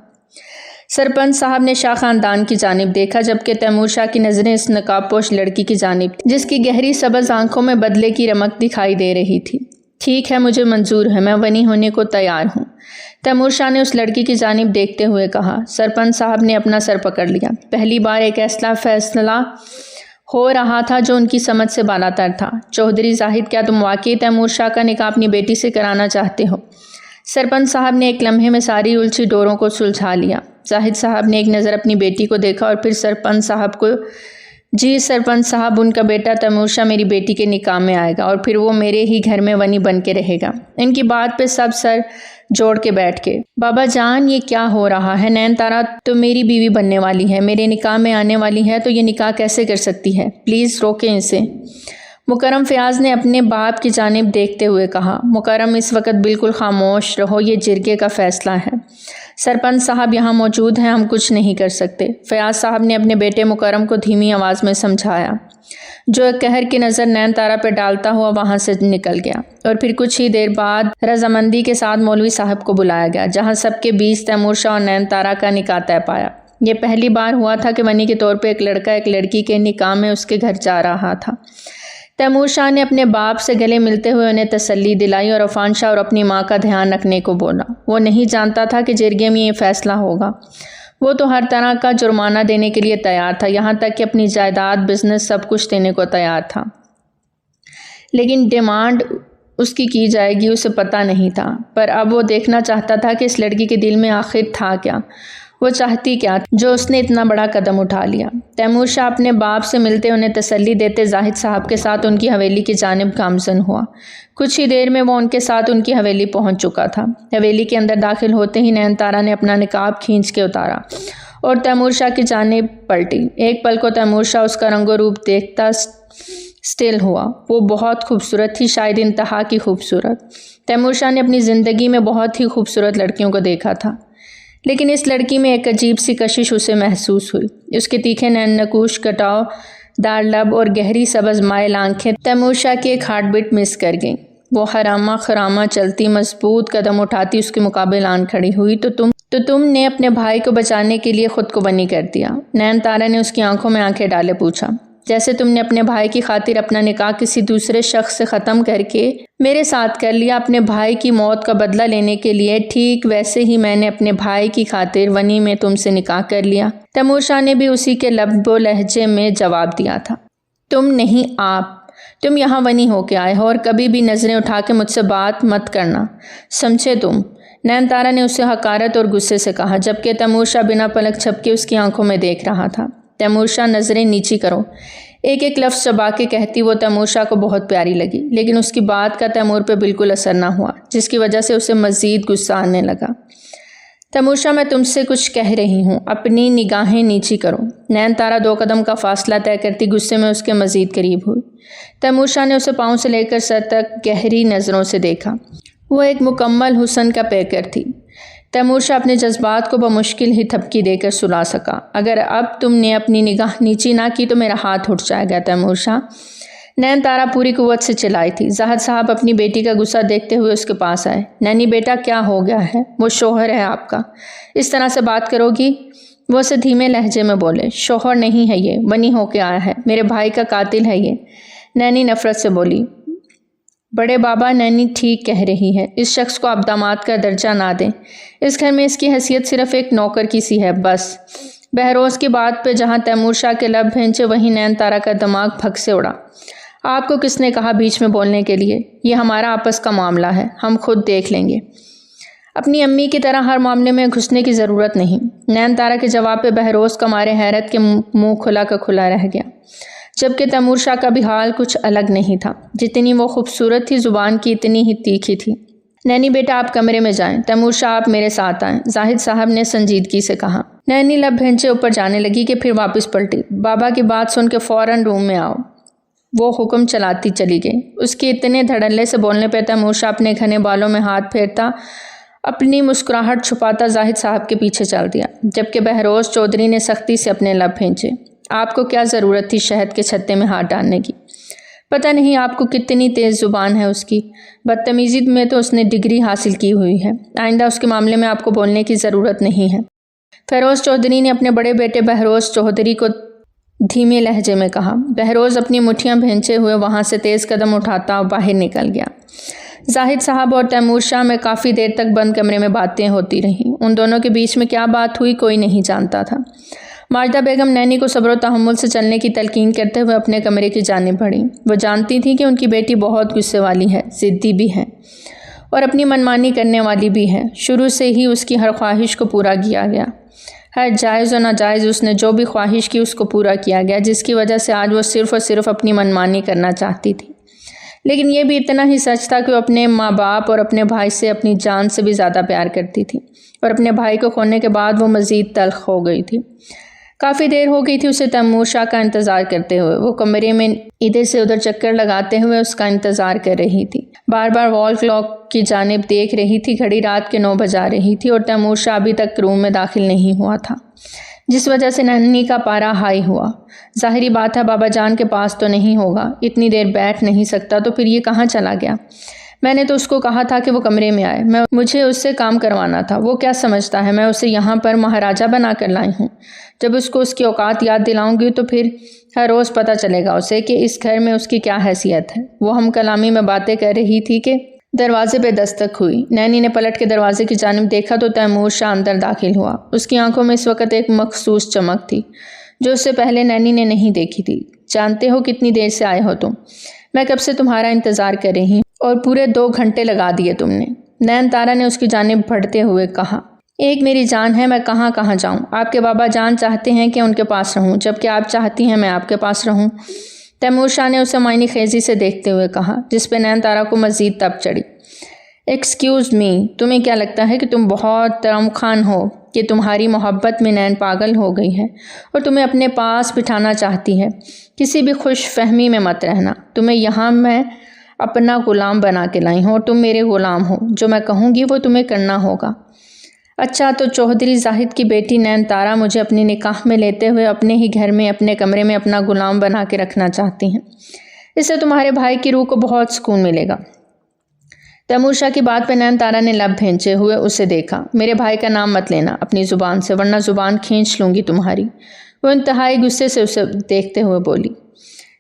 سرپنچ صاحب نے شاہ خاندان کی جانب دیکھا جبکہ تیمور شاہ کی نظریں اس نقاب پوش لڑکی کی جانب تھی جس کی گہری سبز آنکھوں میں بدلے کی رمق دکھائی دے رہی تھی۔ ٹھیک ہے، مجھے منظور ہے، میں ونی ہونے کو تیار ہوں، تیمور شاہ نے اس لڑکی کی جانب دیکھتے ہوئے کہا۔ سرپنچ صاحب نے اپنا سر پکڑ لیا۔ پہلی بار ایک ایسا فیصلہ ہو رہا تھا جو ان کی سمجھ سے بالاتر تھا۔ چودھری زاہد، کیا تم واقعی تیمور شاہ کا نکاح اپنی بیٹی سے کرانا چاہتے ہو؟ سرپنچ صاحب نے ایک لمحے میں ساری الجھی ڈوروں کو سلجھا لیا۔ زاہد صاحب نے ایک نظر اپنی بیٹی کو دیکھا اور پھر سرپنچ صاحب کو۔ جی سرپنچ صاحب، ان کا بیٹا تیمور شاہ میری بیٹی کے نکاح میں آئے گا اور پھر وہ میرے ہی گھر میں ونی بن کے رہے گا۔ ان کی بات پہ سب سر جوڑ کے بیٹھ کے۔ بابا جان، یہ کیا ہو رہا ہے؟ نین تارا تو میری بیوی بننے والی ہے، میرے نکاح میں آنے والی ہے، تو یہ نکاح کیسے کر سکتی ہے؟ پلیز روکیں اسے۔ مکرم فیاض نے اپنے باپ کی جانب دیکھتے ہوئے کہا۔ مکرم، اس وقت بالکل خاموش رہو، یہ جرگے کا فیصلہ ہے۔ سرپنچ صاحب یہاں موجود ہیں، ہم کچھ نہیں کر سکتے، فیاض صاحب نے اپنے بیٹے مکرم کو دھیمی آواز میں سمجھایا، جو ایک قہر کی نظر نین تارا پہ ڈالتا ہوا وہاں سے نکل گیا۔ اور پھر کچھ ہی دیر بعد رضامندی کے ساتھ مولوی صاحب کو بلایا گیا، جہاں سب کے بیچ تیمور شاہ اور نین تارا کا نکاح طے پایا۔ یہ پہلی بار ہوا تھا کہ ونی کے طور پہ ایک لڑکا ایک لڑکی کے نکاح میں اس کے گھر جا رہا تھا۔ تیمور شاہ نے اپنے باپ سے گلے ملتے ہوئے انہیں تسلی دلائی اور عفان شاہ اور اپنی ماں کا دھیان رکھنے کو بولا۔ وہ نہیں جانتا تھا کہ جرگے میں یہ فیصلہ ہوگا۔ وہ تو ہر طرح کا جرمانہ دینے کے لیے تیار تھا، یہاں تک کہ اپنی جائیداد، بزنس، سب کچھ دینے کو تیار تھا، لیکن ڈیمانڈ اس کی جائے گی اسے پتہ نہیں تھا۔ پر اب وہ دیکھنا چاہتا تھا کہ اس لڑکی کے دل میں آخر تھا کیا، وہ چاہتی کیا جو اس نے اتنا بڑا قدم اٹھا لیا۔ تیمور شاہ اپنے باپ سے ملتے انہیں تسلی دیتے زاہد صاحب کے ساتھ ان کی حویلی کی جانب گامزن ہوا۔ کچھ ہی دیر میں وہ ان کے ساتھ ان کی حویلی پہنچ چکا تھا۔ حویلی کے اندر داخل ہوتے ہی نین تارا نے اپنا نقاب کھینچ کے اتارا اور تیمور شاہ کی جانب پلٹی۔ ایک پل کو تیمور شاہ اس کا رنگ و روپ دیکھتا سٹل ہوا۔ وہ بہت خوبصورت تھی، شاید انتہا کی خوبصورت۔ تیمور شاہ نے اپنی زندگی میں بہت ہی خوبصورت لڑکیوں کو دیکھا تھا، لیکن اس لڑکی میں ایک عجیب سی کشش اسے محسوس ہوئی۔ اس کے تیکھے نین نکوش کٹاؤ دار لب اور گہری سبز مائل آنکھیں تیمور شاہ کی ایک ہارٹ بیٹ مس کر گئیں۔ وہ حرامہ خرامہ چلتی، مضبوط قدم اٹھاتی اس کے مقابل آن کھڑی ہوئی۔ تو تم نے اپنے بھائی کو بچانے کے لیے خود کو بنی کر دیا؟ نین تارا نے اس کی آنکھوں میں آنکھیں ڈالے پوچھا۔ جیسے تم نے اپنے بھائی کی خاطر اپنا نکاح کسی دوسرے شخص سے ختم کر کے میرے ساتھ کر لیا اپنے بھائی کی موت کا بدلہ لینے کے لیے، ٹھیک ویسے ہی میں نے اپنے بھائی کی خاطر ونی میں تم سے نکاح کر لیا۔ تیمور شاہ نے بھی اسی کے لب و لہجے میں جواب دیا تھا۔ تم نہیں، تم یہاں ونی ہو کے آئے ہو اور کبھی بھی نظریں اٹھا کے مجھ سے بات مت کرنا، سمجھے تم؟ نین تارا نے اسے حقارت اور غصے سے کہا، جبکہ تیمور شاہ بنا پلک جھپکے اس کی آنکھوں میں دیکھ رہا تھا۔ تیمور شاہ، نظریں نیچی کرو۔ ایک ایک لفظ چبا کے کہتی وہ تیمور شاہ کو بہت پیاری لگی، لیکن اس کی بات کا تیمور پہ بالکل اثر نہ ہوا، جس کی وجہ سے اسے مزید غصہ آنے لگا۔ تیمور شاہ، میں تم سے کچھ کہہ رہی ہوں، اپنی نگاہیں نیچی کرو۔ نین تارا 2 قدم کا فاصلہ طے کرتی غصے میں اس کے مزید قریب ہوئی۔ تیمور شاہ نے اسے پاؤں سے لے کر سر تک گہری نظروں سے دیکھا۔ وہ ایک مکمل حسن کا پیکر تھی۔ تیمور شاہ اپنے جذبات کو بمشکل ہی تھپکی دے کر سلا سکا۔ اگر اب تم نے اپنی نگاہ نیچی نہ کی تو میرا ہاتھ اٹھ جائے گا تیمور شاہ، نین تارا پوری قوت سے چلائی تھی۔ زاہد صاحب اپنی بیٹی کا غصہ دیکھتے ہوئے اس کے پاس آئے۔ نینی بیٹا کیا ہو گیا ہے؟ وہ شوہر ہے آپ کا، اس طرح سے بات کرو گی؟ وہ اسے دھیمے لہجے میں بولے۔ شوہر نہیں ہے، یہ بنی ہو کے آیا ہے، میرے بھائی کا قاتل ہے یہ، نینی نفرت سے بولی۔ بڑے بابا، نینی ٹھیک کہہ رہی ہے، اس شخص کو آپ داماد کا درجہ نہ دیں، اس گھر میں اس کی حیثیت صرف ایک نوکر کی سی ہے بس۔ بہروز کی بات پہ جہاں تیمور شاہ کے لب بھینچے وہیں نین تارا کا دماغ پھک سے اڑا۔ آپ کو کس نے کہا بیچ میں بولنے کے لیے؟ یہ ہمارا آپس کا معاملہ ہے، ہم خود دیکھ لیں گے۔ اپنی امی کی طرح ہر معاملے میں گھسنے کی ضرورت نہیں۔ نین تارا کے جواب پہ بہروز کا مارے حیرت کے منہ کھلا کا کھلا رہ گیا، جبکہ تیمور شاہ کا بھی حال کچھ الگ نہیں تھا۔ جتنی وہ خوبصورت تھی زبان کی اتنی ہی تیکھی تھی۔ نینی بیٹا آپ کمرے میں جائیں، تیمور شاہ آپ میرے ساتھ آئیں، زاہد صاحب نے سنجیدگی سے کہا۔ نینی لب بھینچے اوپر جانے لگی کہ پھر واپس پلٹی۔ بابا کی بات سن کے فوراً روم میں آؤ، وہ حکم چلاتی چلی گئی۔ اس کے اتنے دھڑلے سے بولنے پہ تیمور شاہ اپنے گھنے بالوں میں ہاتھ پھیرتا، اپنی مسکراہٹ چھپاتا زاہد صاحب کے پیچھے چل دیا، جبکہ بہروز چودھری نے سختی سے اپنے لب بھینچے۔ آپ کو کیا ضرورت تھی شہد کے چھتے میں ہاتھ ڈالنے کی؟ پتہ نہیں آپ کو کتنی تیز زبان ہے اس کی، بدتمیزی میں تو اس نے ڈگری حاصل کی ہوئی ہے، آئندہ اس کے معاملے میں آپ کو بولنے کی ضرورت نہیں ہے۔ فیروز چودھری نے اپنے بڑے بیٹے بہروز چودھری کو دھیمے لہجے میں کہا۔ بہروز اپنی مٹھیاں بھینچے ہوئے وہاں سے تیز قدم اٹھاتا باہر نکل گیا۔ زاہد صاحب اور تیمور شاہ میں کافی دیر تک بند کمرے میں باتیں ہوتی رہیں۔ ان دونوں کے بیچ میں کیا بات ہوئی کوئی نہیں جانتا تھا۔ ماجدہ بیگم نینی کو صبر و تحمل سے چلنے کی تلقین کرتے ہوئے اپنے کمرے کی جانب بڑھیں۔ وہ جانتی تھیں کہ ان کی بیٹی بہت غصے والی ہے، ضدی بھی ہے اور اپنی منمانی کرنے والی بھی ہے۔ شروع سے ہی اس کی ہر خواہش کو پورا کیا گیا، ہر جائز و ناجائز اس نے جو بھی خواہش کی اس کو پورا کیا گیا، جس کی وجہ سے آج وہ صرف اور صرف اپنی منمانی کرنا چاہتی تھی۔ لیکن یہ بھی اتنا ہی سچ تھا کہ وہ اپنے ماں باپ اور اپنے بھائی سے اپنی جان سے بھی زیادہ پیار کرتی تھی، اور اپنے بھائی کو کھونے کے بعد وہ مزید تلخ ہو گئی تھی۔ کافی دیر ہو گئی تھی اسے تیمور شاہ کا انتظار کرتے ہوئے۔ وہ کمرے میں ادھر سے ادھر چکر لگاتے ہوئے اس کا انتظار کر رہی تھی، بار بار وال کلاک کی جانب دیکھ رہی تھی۔ گھڑی رات کے 9 بجا رہی تھی اور تیمور شاہ ابھی تک روم میں داخل نہیں ہوا تھا، جس وجہ سے نینی کا پارا ہائی ہوا۔ ظاہری بات ہے بابا جان کے پاس تو نہیں ہوگا، اتنی دیر بیٹھ نہیں سکتا، تو پھر یہ کہاں چلا گیا؟ میں نے تو اس کو کہا تھا کہ وہ کمرے میں آئے، مجھے اس سے کام کروانا تھا۔ وہ کیا سمجھتا ہے میں اسے یہاں پر مہاراجہ بنا کر لائی ہوں؟ جب اس کو اس کی اوقات یاد دلاؤں گی تو پھر ہر روز پتہ چلے گا اسے کہ اس گھر میں اس کی کیا حیثیت ہے۔ وہ ہم کلامی میں باتیں کر رہی تھی کہ دروازے پہ دستک ہوئی۔ نینی نے پلٹ کے دروازے کی جانب دیکھا تو تیمور شاہ اندر داخل ہوا۔ اس کی آنکھوں میں اس وقت ایک مخصوص چمک تھی جو اس سے پہلے نینی نے نہیں دیکھی تھی۔ جانتے ہو کتنی دیر سے آئے ہو تم؟ میں کب سے تمہارا انتظار کر رہی ہوں اور پورے 2 گھنٹے لگا دیے تم نے، نین تارا نے اس کی جانب بڑھتے ہوئے کہا۔ ایک میری جان ہے، میں کہاں کہاں جاؤں؟ آپ کے بابا جان چاہتے ہیں کہ ان کے پاس رہوں، جبکہ آپ چاہتی ہیں میں آپ کے پاس رہوں، تیمور شاہ نے اسے معنی خیزی سے دیکھتے ہوئے کہا، جس پہ نین تارا کو مزید تپ چڑھی۔ ایکسکیوز می، تمہیں کیا لگتا ہے کہ تم بہت ترم خان ہو کہ تمہاری محبت میں نین پاگل ہو گئی ہے اور تمہیں اپنے پاس بٹھانا چاہتی ہے؟ کسی بھی خوش فہمی میں مت رہنا۔ تمہیں یہاں میں اپنا غلام بنا کے لائی ہوں اور تم میرے غلام ہو، جو میں کہوں گی وہ تمہیں کرنا ہوگا۔ اچھا، تو چودھری زاہد کی بیٹی نین تارا مجھے اپنی نکاح میں لیتے ہوئے اپنے ہی گھر میں اپنے کمرے میں اپنا غلام بنا کے رکھنا چاہتی ہیں؟ اس سے تمہارے بھائی کی روح کو بہت سکون ملے گا۔ تیمور شاہ کی بات پہ نین تارا نے لب بھینچے ہوئے اسے دیکھا۔ میرے بھائی کا نام مت لینا اپنی زبان سے، ورنہ زبان کھینچ لوں گی تمہاری، وہ انتہائی غصے سے اسے دیکھتے ہوئے بولی۔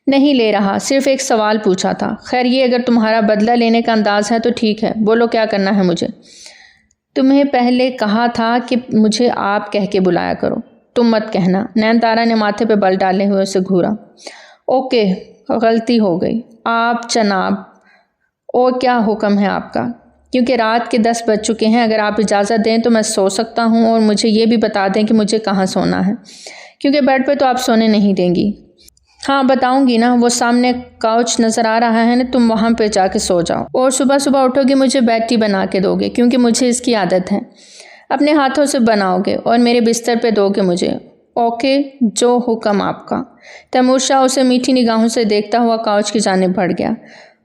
نہیں لے رہا، صرف ایک سوال پوچھا تھا۔ خیر یہ اگر تمہارا بدلہ لینے کا انداز ہے تو ٹھیک ہے، بولو کیا کرنا ہے مجھے؟ تمہیں پہلے کہا تھا کہ مجھے آپ کہہ کے بلایا کرو، تم مت کہنا۔ نین تارا نے ماتھے پہ بل ڈالے ہوئے اسے گھورا۔ اوکے، غلطی ہو گئی۔ آپ جناب، اور کیا حکم ہے آپ کا؟ کیونکہ رات کے 10 بج چکے ہیں، اگر آپ اجازت دیں تو میں سو سکتا ہوں، اور مجھے یہ بھی بتا دیں کہ مجھے کہاں سونا ہے، کیونکہ بیڈ پہ تو آپ سونے نہیں دیں گی۔ ہاں بتاؤں گی نا، وہ سامنے کاؤچ نظر آ رہا ہے نا، تم وہاں پہ جا کے سو جاؤ، اور صبح صبح اٹھو گے مجھے بیٹی بنا کے دو گے، کیونکہ مجھے اس کی عادت ہے، اپنے ہاتھوں سے بناؤ گے اور میرے بستر پہ دو گے مجھے۔ اوکے، جو حکم آپ کا۔ تیمور شاہ اسے میٹھی نگاہوں سے دیکھتا ہوا کاؤچ کی جانب بڑھ گیا۔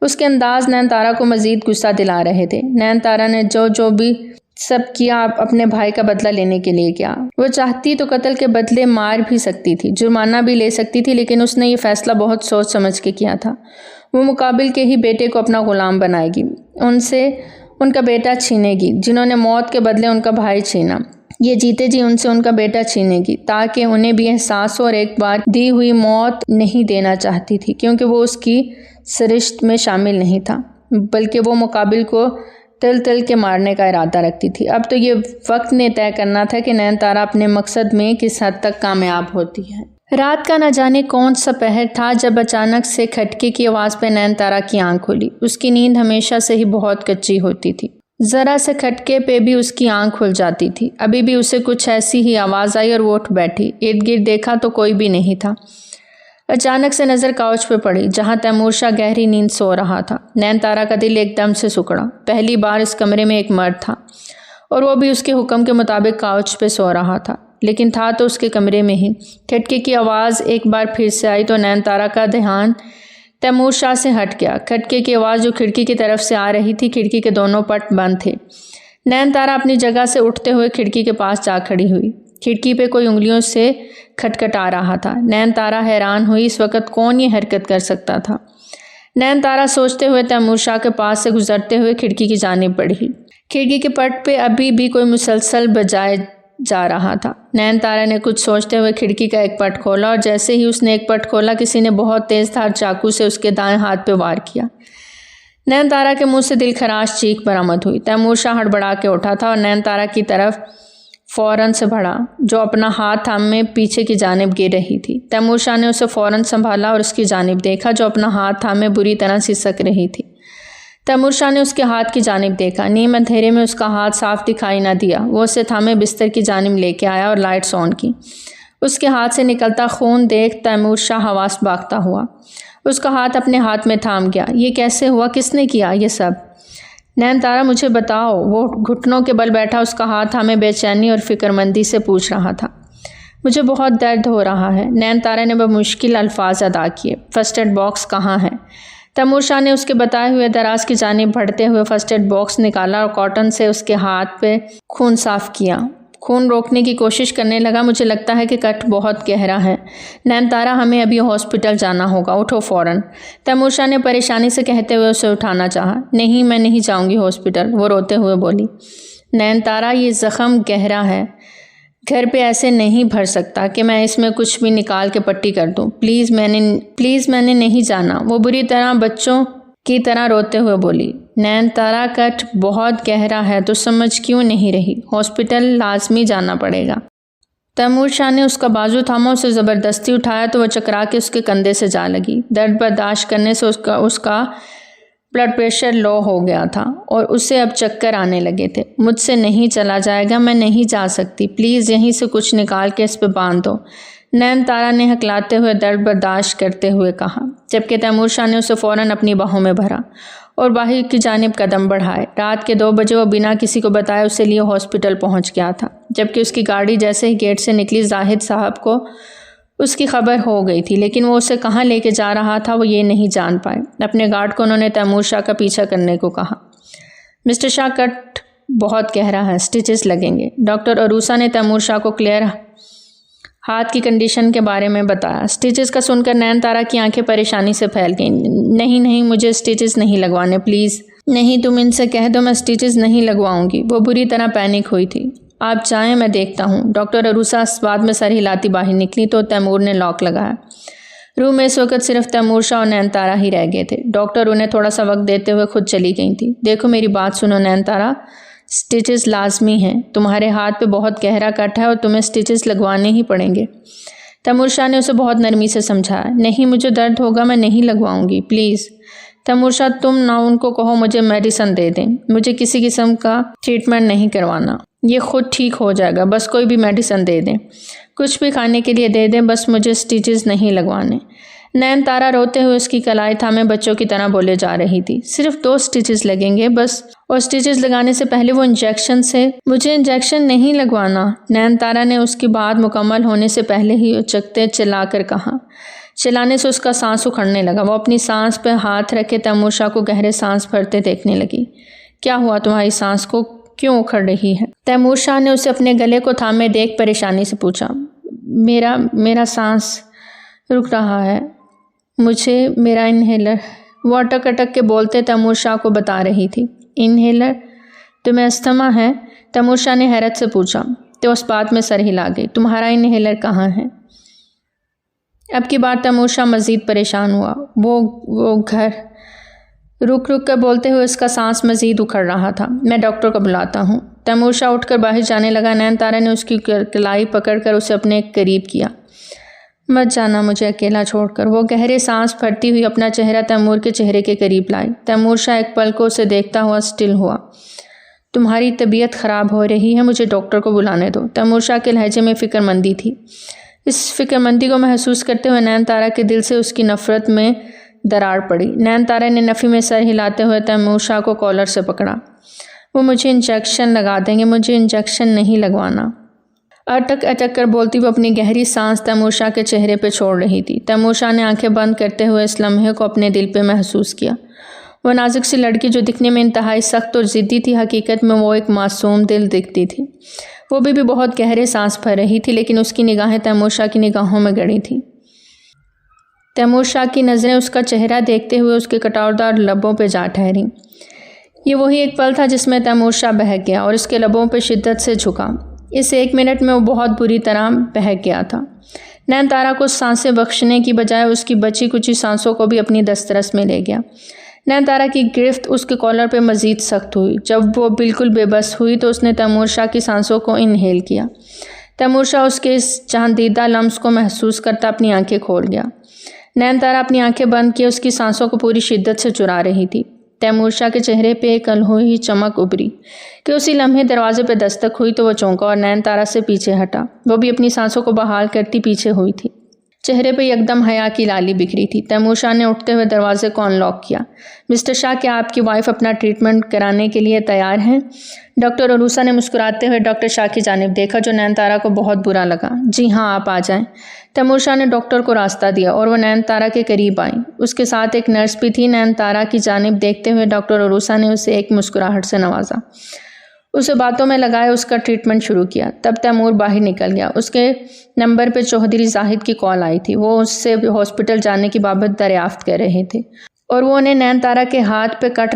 اس کے انداز نین تارا کو مزید غصہ دلا رہے تھے۔ نین تارا نے جو بھی سب کیا اپنے بھائی کا بدلہ لینے کے لیے کیا۔ وہ چاہتی تو قتل کے بدلے مار بھی سکتی تھی، جرمانہ بھی لے سکتی تھی، لیکن اس نے یہ فیصلہ بہت سوچ سمجھ کے کیا تھا۔ وہ مقابل کے ہی بیٹے کو اپنا غلام بنائے گی، ان سے ان کا بیٹا چھینے گی، جنہوں نے موت کے بدلے ان کا بھائی چھینا، یہ جیتے جی ان سے ان کا بیٹا چھینے گی، تاکہ انہیں بھی احساس ہو اور ایک بار دی ہوئی موت نہیں دینا چاہتی تھی، کیونکہ وہ اس کی سرشت میں شامل نہیں تھا، بلکہ وہ مقابل کو تل تل کے مارنے کا ارادہ رکھتی تھی۔ اب تو یہ وقت نے طے کرنا تھا کہ نین تارا اپنے مقصد میں کس حد تک کامیاب ہوتی ہے۔ رات کا نہ جانے کون سا پہر تھا جب اچانک سے کھٹکے کی آواز پہ نین تارا کی آنکھ کھلی۔ اس کی نیند ہمیشہ سے ہی بہت کچی ہوتی تھی، ذرا سے کھٹکے پہ بھی اس کی آنکھ کھل جاتی تھی۔ ابھی بھی اسے کچھ ایسی ہی آواز آئی اور وہ اٹھ بیٹھی، ارد گرد دیکھا تو کوئی بھی نہیں تھا۔ اچانک سے نظر کاؤچ پہ پڑی جہاں تیمور شاہ گہری نیند سو رہا تھا۔ نین تارا کا دل ایک دم سے سکڑا، پہلی بار اس کمرے میں ایک مرد تھا اور وہ بھی اس کے حکم کے مطابق کاؤچ پہ سو رہا تھا، لیکن تھا تو اس کے کمرے میں ہی۔ کھٹکے کی آواز ایک بار پھر سے آئی تو نین تارا کا دھیان تیمور شاہ سے ہٹ گیا۔ کھٹکے کی آواز جو کھڑکی کی طرف سے آ رہی تھی، کھڑکی کے دونوں پٹ بند تھے۔ نین تارا اپنی جگہ سے اٹھتے ہوئے کھڑکی کے پاس جا کھڑی ہوئی، کھڑکی پہ کوئی انگلیوں سے کھٹکھٹا رہا تھا۔ نین تارا حیران ہوئی، اس وقت کون یہ حرکت کر سکتا تھا؟ نین تارا سوچتے ہوئے تیمور شاہ کے پاس سے گزرتے ہوئے کھڑکی کی جانب بڑھی۔ کھڑکی کے پٹ پہ ابھی بھی کوئی مسلسل بجائے جا رہا تھا۔ نین تارا نے کچھ سوچتے ہوئے کھڑکی کا ایک پٹ کھولا اور جیسے ہی اس نے ایک پٹ کھولا، کسی نے بہت تیز دھار چاقو سے اس کے دائیں ہاتھ پہ وار کیا۔ نین تارا کے منہ سے دل خراش چیخ برآمد ہوئی۔ تیمور شاہ ہڑبڑا کے اٹھا تھا اور نین تارا کی طرف فوراً سے بڑھا، جو اپنا ہاتھ تھامے پیچھے کی جانب گر رہی تھی۔ تیمور شاہ نے اسے فوراً سنبھالا اور اس کی جانب دیکھا، جو اپنا ہاتھ تھامے بری طرح سسک رہی تھی۔ تیمور شاہ نے اس کے ہاتھ کی جانب دیکھا، نیم اندھیرے میں اس کا ہاتھ صاف دکھائی نہ دیا۔ وہ اسے تھامے بستر کی جانب لے کے آیا اور لائٹس آن کی۔ اس کے ہاتھ سے نکلتا خون دیکھ تیمور شاہ حواس باختہ ہوا، اس کا ہاتھ اپنے ہاتھ میں تھام گیا۔ یہ کیسے ہوا؟ کس نے کیا یہ سب؟ نین تارا مجھے بتاؤ، وہ گھٹنوں کے بل بیٹھا اس کا ہاتھ ہمیں بے چینی اور فکر مندی سے پوچھ رہا تھا۔ مجھے بہت درد ہو رہا ہے، نین تارا نے بمشکل الفاظ ادا کیے۔ فرسٹ ایڈ باکس کہاں ہے؟ تیمور شاہ نے اس کے بتائے ہوئے دراز کی جانب بڑھتے ہوئے فرسٹ ایڈ باکس نکالا اور کاٹن سے اس کے ہاتھ پہ خون صاف کیا۔ خون روکنے کی کوشش کرنے لگا۔ مجھے لگتا ہے کہ کٹ بہت گہرا ہے نین تارا، ہمیں ابھی ہاسپٹل جانا ہوگا، اٹھو فوراً۔ تیمور شاہ نے پریشانی سے کہتے ہوئے اسے اٹھانا چاہا۔ نہیں، میں نہیں جاؤں گی ہاسپٹل، وہ روتے ہوئے بولی۔ نین تارا، یہ زخم گہرا ہے، گھر پہ ایسے نہیں بھر سکتا کہ میں اس میں کچھ بھی نکال کے پٹی کر دوں۔ پلیز میں نے نہیں جانا، وہ بری طرح بچوں کی طرح روتے ہوئے بولی۔ نین تارا، کٹ بہت گہرا ہے تو سمجھ کیوں نہیں رہی؟ ہاسپٹل لازمی جانا پڑے گا۔ تیمور شاہ نے اس کا بازو تھاما، اسے زبردستی اٹھایا تو وہ چکرا کے اس کے کندھے سے جا لگی۔ درد برداشت کرنے سے اس کا بلڈ پریشر لو ہو گیا تھا اور اسے اب چکر آنے لگے تھے۔ مجھ سے نہیں چلا جائے گا، میں نہیں جا سکتی، پلیز یہیں سے کچھ نکال کے اس پہ باندھ دو، نین تارا نے ہکلاتے ہوئے درد برداشت کرتے ہوئے کہا، جبکہ تیمور شاہ نے اسے فوراً اپنی باہوں میں بھرا اور باہر کی جانب قدم بڑھائے۔ رات کے 2 بجے وہ بنا کسی کو بتائے اسے لیے ہاسپٹل پہنچ گیا تھا۔ جبکہ اس کی گاڑی جیسے ہی گیٹ سے نکلی، زاہد صاحب کو اس کی خبر ہو گئی تھی، لیکن وہ اسے کہاں لے کے جا رہا تھا وہ یہ نہیں جان پائے۔ اپنے گارڈ کو انہوں نے تیمور شاہ کا پیچھا کرنے کو کہا۔ مسٹر شاہ، کٹ بہت گہرا ہے، سٹیچز لگیں گے۔ ڈاکٹر عروسہ نے تیمور شاہ کو کلیئر ہاتھ کی کنڈیشن کے بارے میں بتایا۔ سٹیچز کا سن کر نین تارا کی آنکھیں پریشانی سے پھیل گئیں۔ نہیں، مجھے سٹیچز نہیں لگوانے، پلیز۔ نہیں، تم ان سے کہہ دو میں سٹیچز نہیں لگواؤں گی۔ وہ بری طرح پینک ہوئی تھی۔ آپ جائیں، میں دیکھتا ہوں۔ ڈاکٹر عروسہ اس بعد میں سر ہلاتی باہر نکلی تو تیمور نے لاک لگایا۔ روم میں اس وقت صرف تیمور شاہ اور نین تارا ہی رہ گئے تھے۔ ڈاکٹر انہیں تھوڑا سا وقت دیتے ہوئے خود چلی گئی تھی۔ دیکھو میری بات سنو نین تارا، سٹیچز لازمی ہیں، تمہارے ہاتھ پہ بہت گہرا کٹ ہے اور تمہیں سٹیچز لگوانے ہی پڑیں گے۔ تیمور شاہ نے اسے بہت نرمی سے سمجھایا۔ نہیں، مجھے درد ہوگا، میں نہیں لگواؤں گی، پلیز۔ تیمور شاہ، تم نہ ان کو کہو مجھے میڈیسن دے دیں، مجھے کسی قسم کا ٹریٹمنٹ نہیں کروانا، یہ خود ٹھیک ہو جائے گا، بس کوئی بھی میڈیسن دے دیں، کچھ بھی کھانے کے لیے دے دیں، بس مجھے سٹیچز نہیں لگوانے۔ نین تارا روتے ہوئے اس کی کلائی تھامے بچوں کی طرح بولے جا رہی تھی۔ صرف 2 سٹیچز لگیں گے بس، اور سٹیچز لگانے سے پہلے وہ انجیکشن سے مجھے انجیکشن نہیں لگوانا۔ نین تارا نے اس کی بات مکمل ہونے سے پہلے ہی چکتے چلا کر کہا۔ چلانے سے اس کا سانس اکھڑنے لگا۔ وہ اپنی سانس پہ ہاتھ رکھے تیمور شاہ کو گہرے سانس بھرتے دیکھنے لگی۔ کیا ہوا تمہاری سانس کو؟ کیوں اکھڑ رہی ہے؟ تیمور شاہ نے اسے اپنے گلے کو تھامے دیکھ پریشانی سے پوچھا۔ میرا سانس رک رہا ہے، مجھے میرا انہیلر، وہ اٹک اٹک کے بولتے تیمور شاہ کو بتا رہی تھی۔ انہیلر؟ تمہیں استھما ہے؟ تیمور شاہ نے حیرت سے پوچھا۔ تو اس بات میں سر ہلا گئی۔ تمہارا انہیلر کہاں ہے؟ اب کی بار تیمور شاہ مزید پریشان ہوا۔ وہ گھر، رک کر بولتے ہوئے اس کا سانس مزید اکھڑ رہا تھا۔ میں ڈاکٹر کو بلاتا ہوں۔ تیمور شاہ اٹھ کر باہر جانے لگا۔ نین تارا نے اس کی کلائی پکڑ کر اسے اپنے قریب کیا۔ مت جانا مجھے اکیلا چھوڑ کر۔ وہ گہرے سانس بھرتی ہوئی اپنا چہرہ تیمور کے چہرے کے قریب لائی۔ تیمور شاہ ایک پل کو اسے دیکھتا ہوا اسٹل ہوا۔ تمہاری طبیعت خراب ہو رہی ہے، مجھے ڈاکٹر کو بلانے دو۔ تیمور شاہ کے لہجے میں فکر مندی تھی۔ اس فکر مندی کو محسوس کرتے ہوئے نین تارا کے دل سے اس کی نفرت میں درار پڑی۔ نین تارا نے نفی میں سر ہلاتے ہوئے تیمور شاہ کو کالر سے پکڑا۔ وہ مجھے انجیکشن لگا دیں گے، مجھے انجیکشن نہیں لگوانا۔ اٹک اٹک کر بولتی وہ اپنی گہری سانس تیمور شاہ کے چہرے پہ چھوڑ رہی تھی۔ تیمور شاہ نے آنکھیں بند کرتے ہوئے اس لمحے کو اپنے دل پہ محسوس کیا۔ وہ نازک سی لڑکی جو دکھنے میں انتہائی سخت اور ضدی تھی، حقیقت میں وہ ایک معصوم دل دکھتی تھی۔ وہ بھی بہت گہرے سانس بھر رہی تھی، لیکن اس کی نگاہیں تیمور شاہ کی نگاہوں میں گڑی تھیں۔ تیمور شاہ کی نظریں اس کا چہرہ دیکھتے ہوئے اس کے کٹوردار لبوں پہ جا ٹھہریں۔ یہ وہی ایک پل تھا جس میں تیمور شاہ بہک گیا اور اس کے لبوں پہ شدت سے جھکا۔ اس ایک منٹ میں وہ بہت بری طرح بہک گیا تھا۔ نین تارا کو سانسیں بخشنے کی بجائے اس کی بچی کچی سانسوں کو بھی اپنی دسترس میں لے گیا۔ نین تارا کی گرفت اس کے کالر پہ مزید سخت ہوئی۔ جب وہ بالکل بے بس ہوئی تو اس نے تیمور شاہ کی سانسوں کو انہیل کیا۔ تیمور شاہ اس کے اس جہاندیدہ لمس کو محسوس کرتا اپنی آنکھیں کھول گیا۔ نین تارا اپنی آنکھیں بند کیے اس کی سانسوں کو پوری شدت سے چرا رہی تھی۔ تیمور شاہ کے چہرے پہ ایک الہوئی چمک ابھری کہ اسی لمحے دروازے پہ دستک ہوئی تو وہ چونکا اور نین تارا سے پیچھے ہٹا۔ وہ بھی اپنی سانسوں کو بحال کرتی پیچھے ہوئی تھی۔ چہرے پہ یکدم حیا کی لالی بکھری تھی۔ تیمور شاہ نے اٹھتے ہوئے دروازے کو انلاک کیا۔ مسٹر شاہ، کیا آپ کی وائف اپنا ٹریٹمنٹ کرانے کے لیے تیار ہیں؟ ڈاکٹر عروسہ نے مسکراتے ہوئے ڈاکٹر شاہ کی جانب دیکھا، جو نین تارا کو بہت برا لگا۔ جی ہاں، آپ آ جائیں۔ تیمور شاہ نے ڈاکٹر کو راستہ دیا اور وہ نین تارا کے قریب آئیں۔ اس کے ساتھ ایک نرس بھی تھی۔ نین تارا کی جانب دیکھتے ہوئے ڈاکٹر عروسہ نے اسے ایک مسکراہٹ سے نوازا۔ اسے باتوں میں لگائے اس کا ٹریٹمنٹ شروع کیا۔ تب تیمور باہر نکل گیا۔ اس کے نمبر پہ چوہدری زاہد کی کال آئی تھی۔ وہ اس سے ہاسپٹل جانے کی بابت دریافت کر رہے تھے اور وہ انہیں نین تارا کے ہاتھ پہ کٹ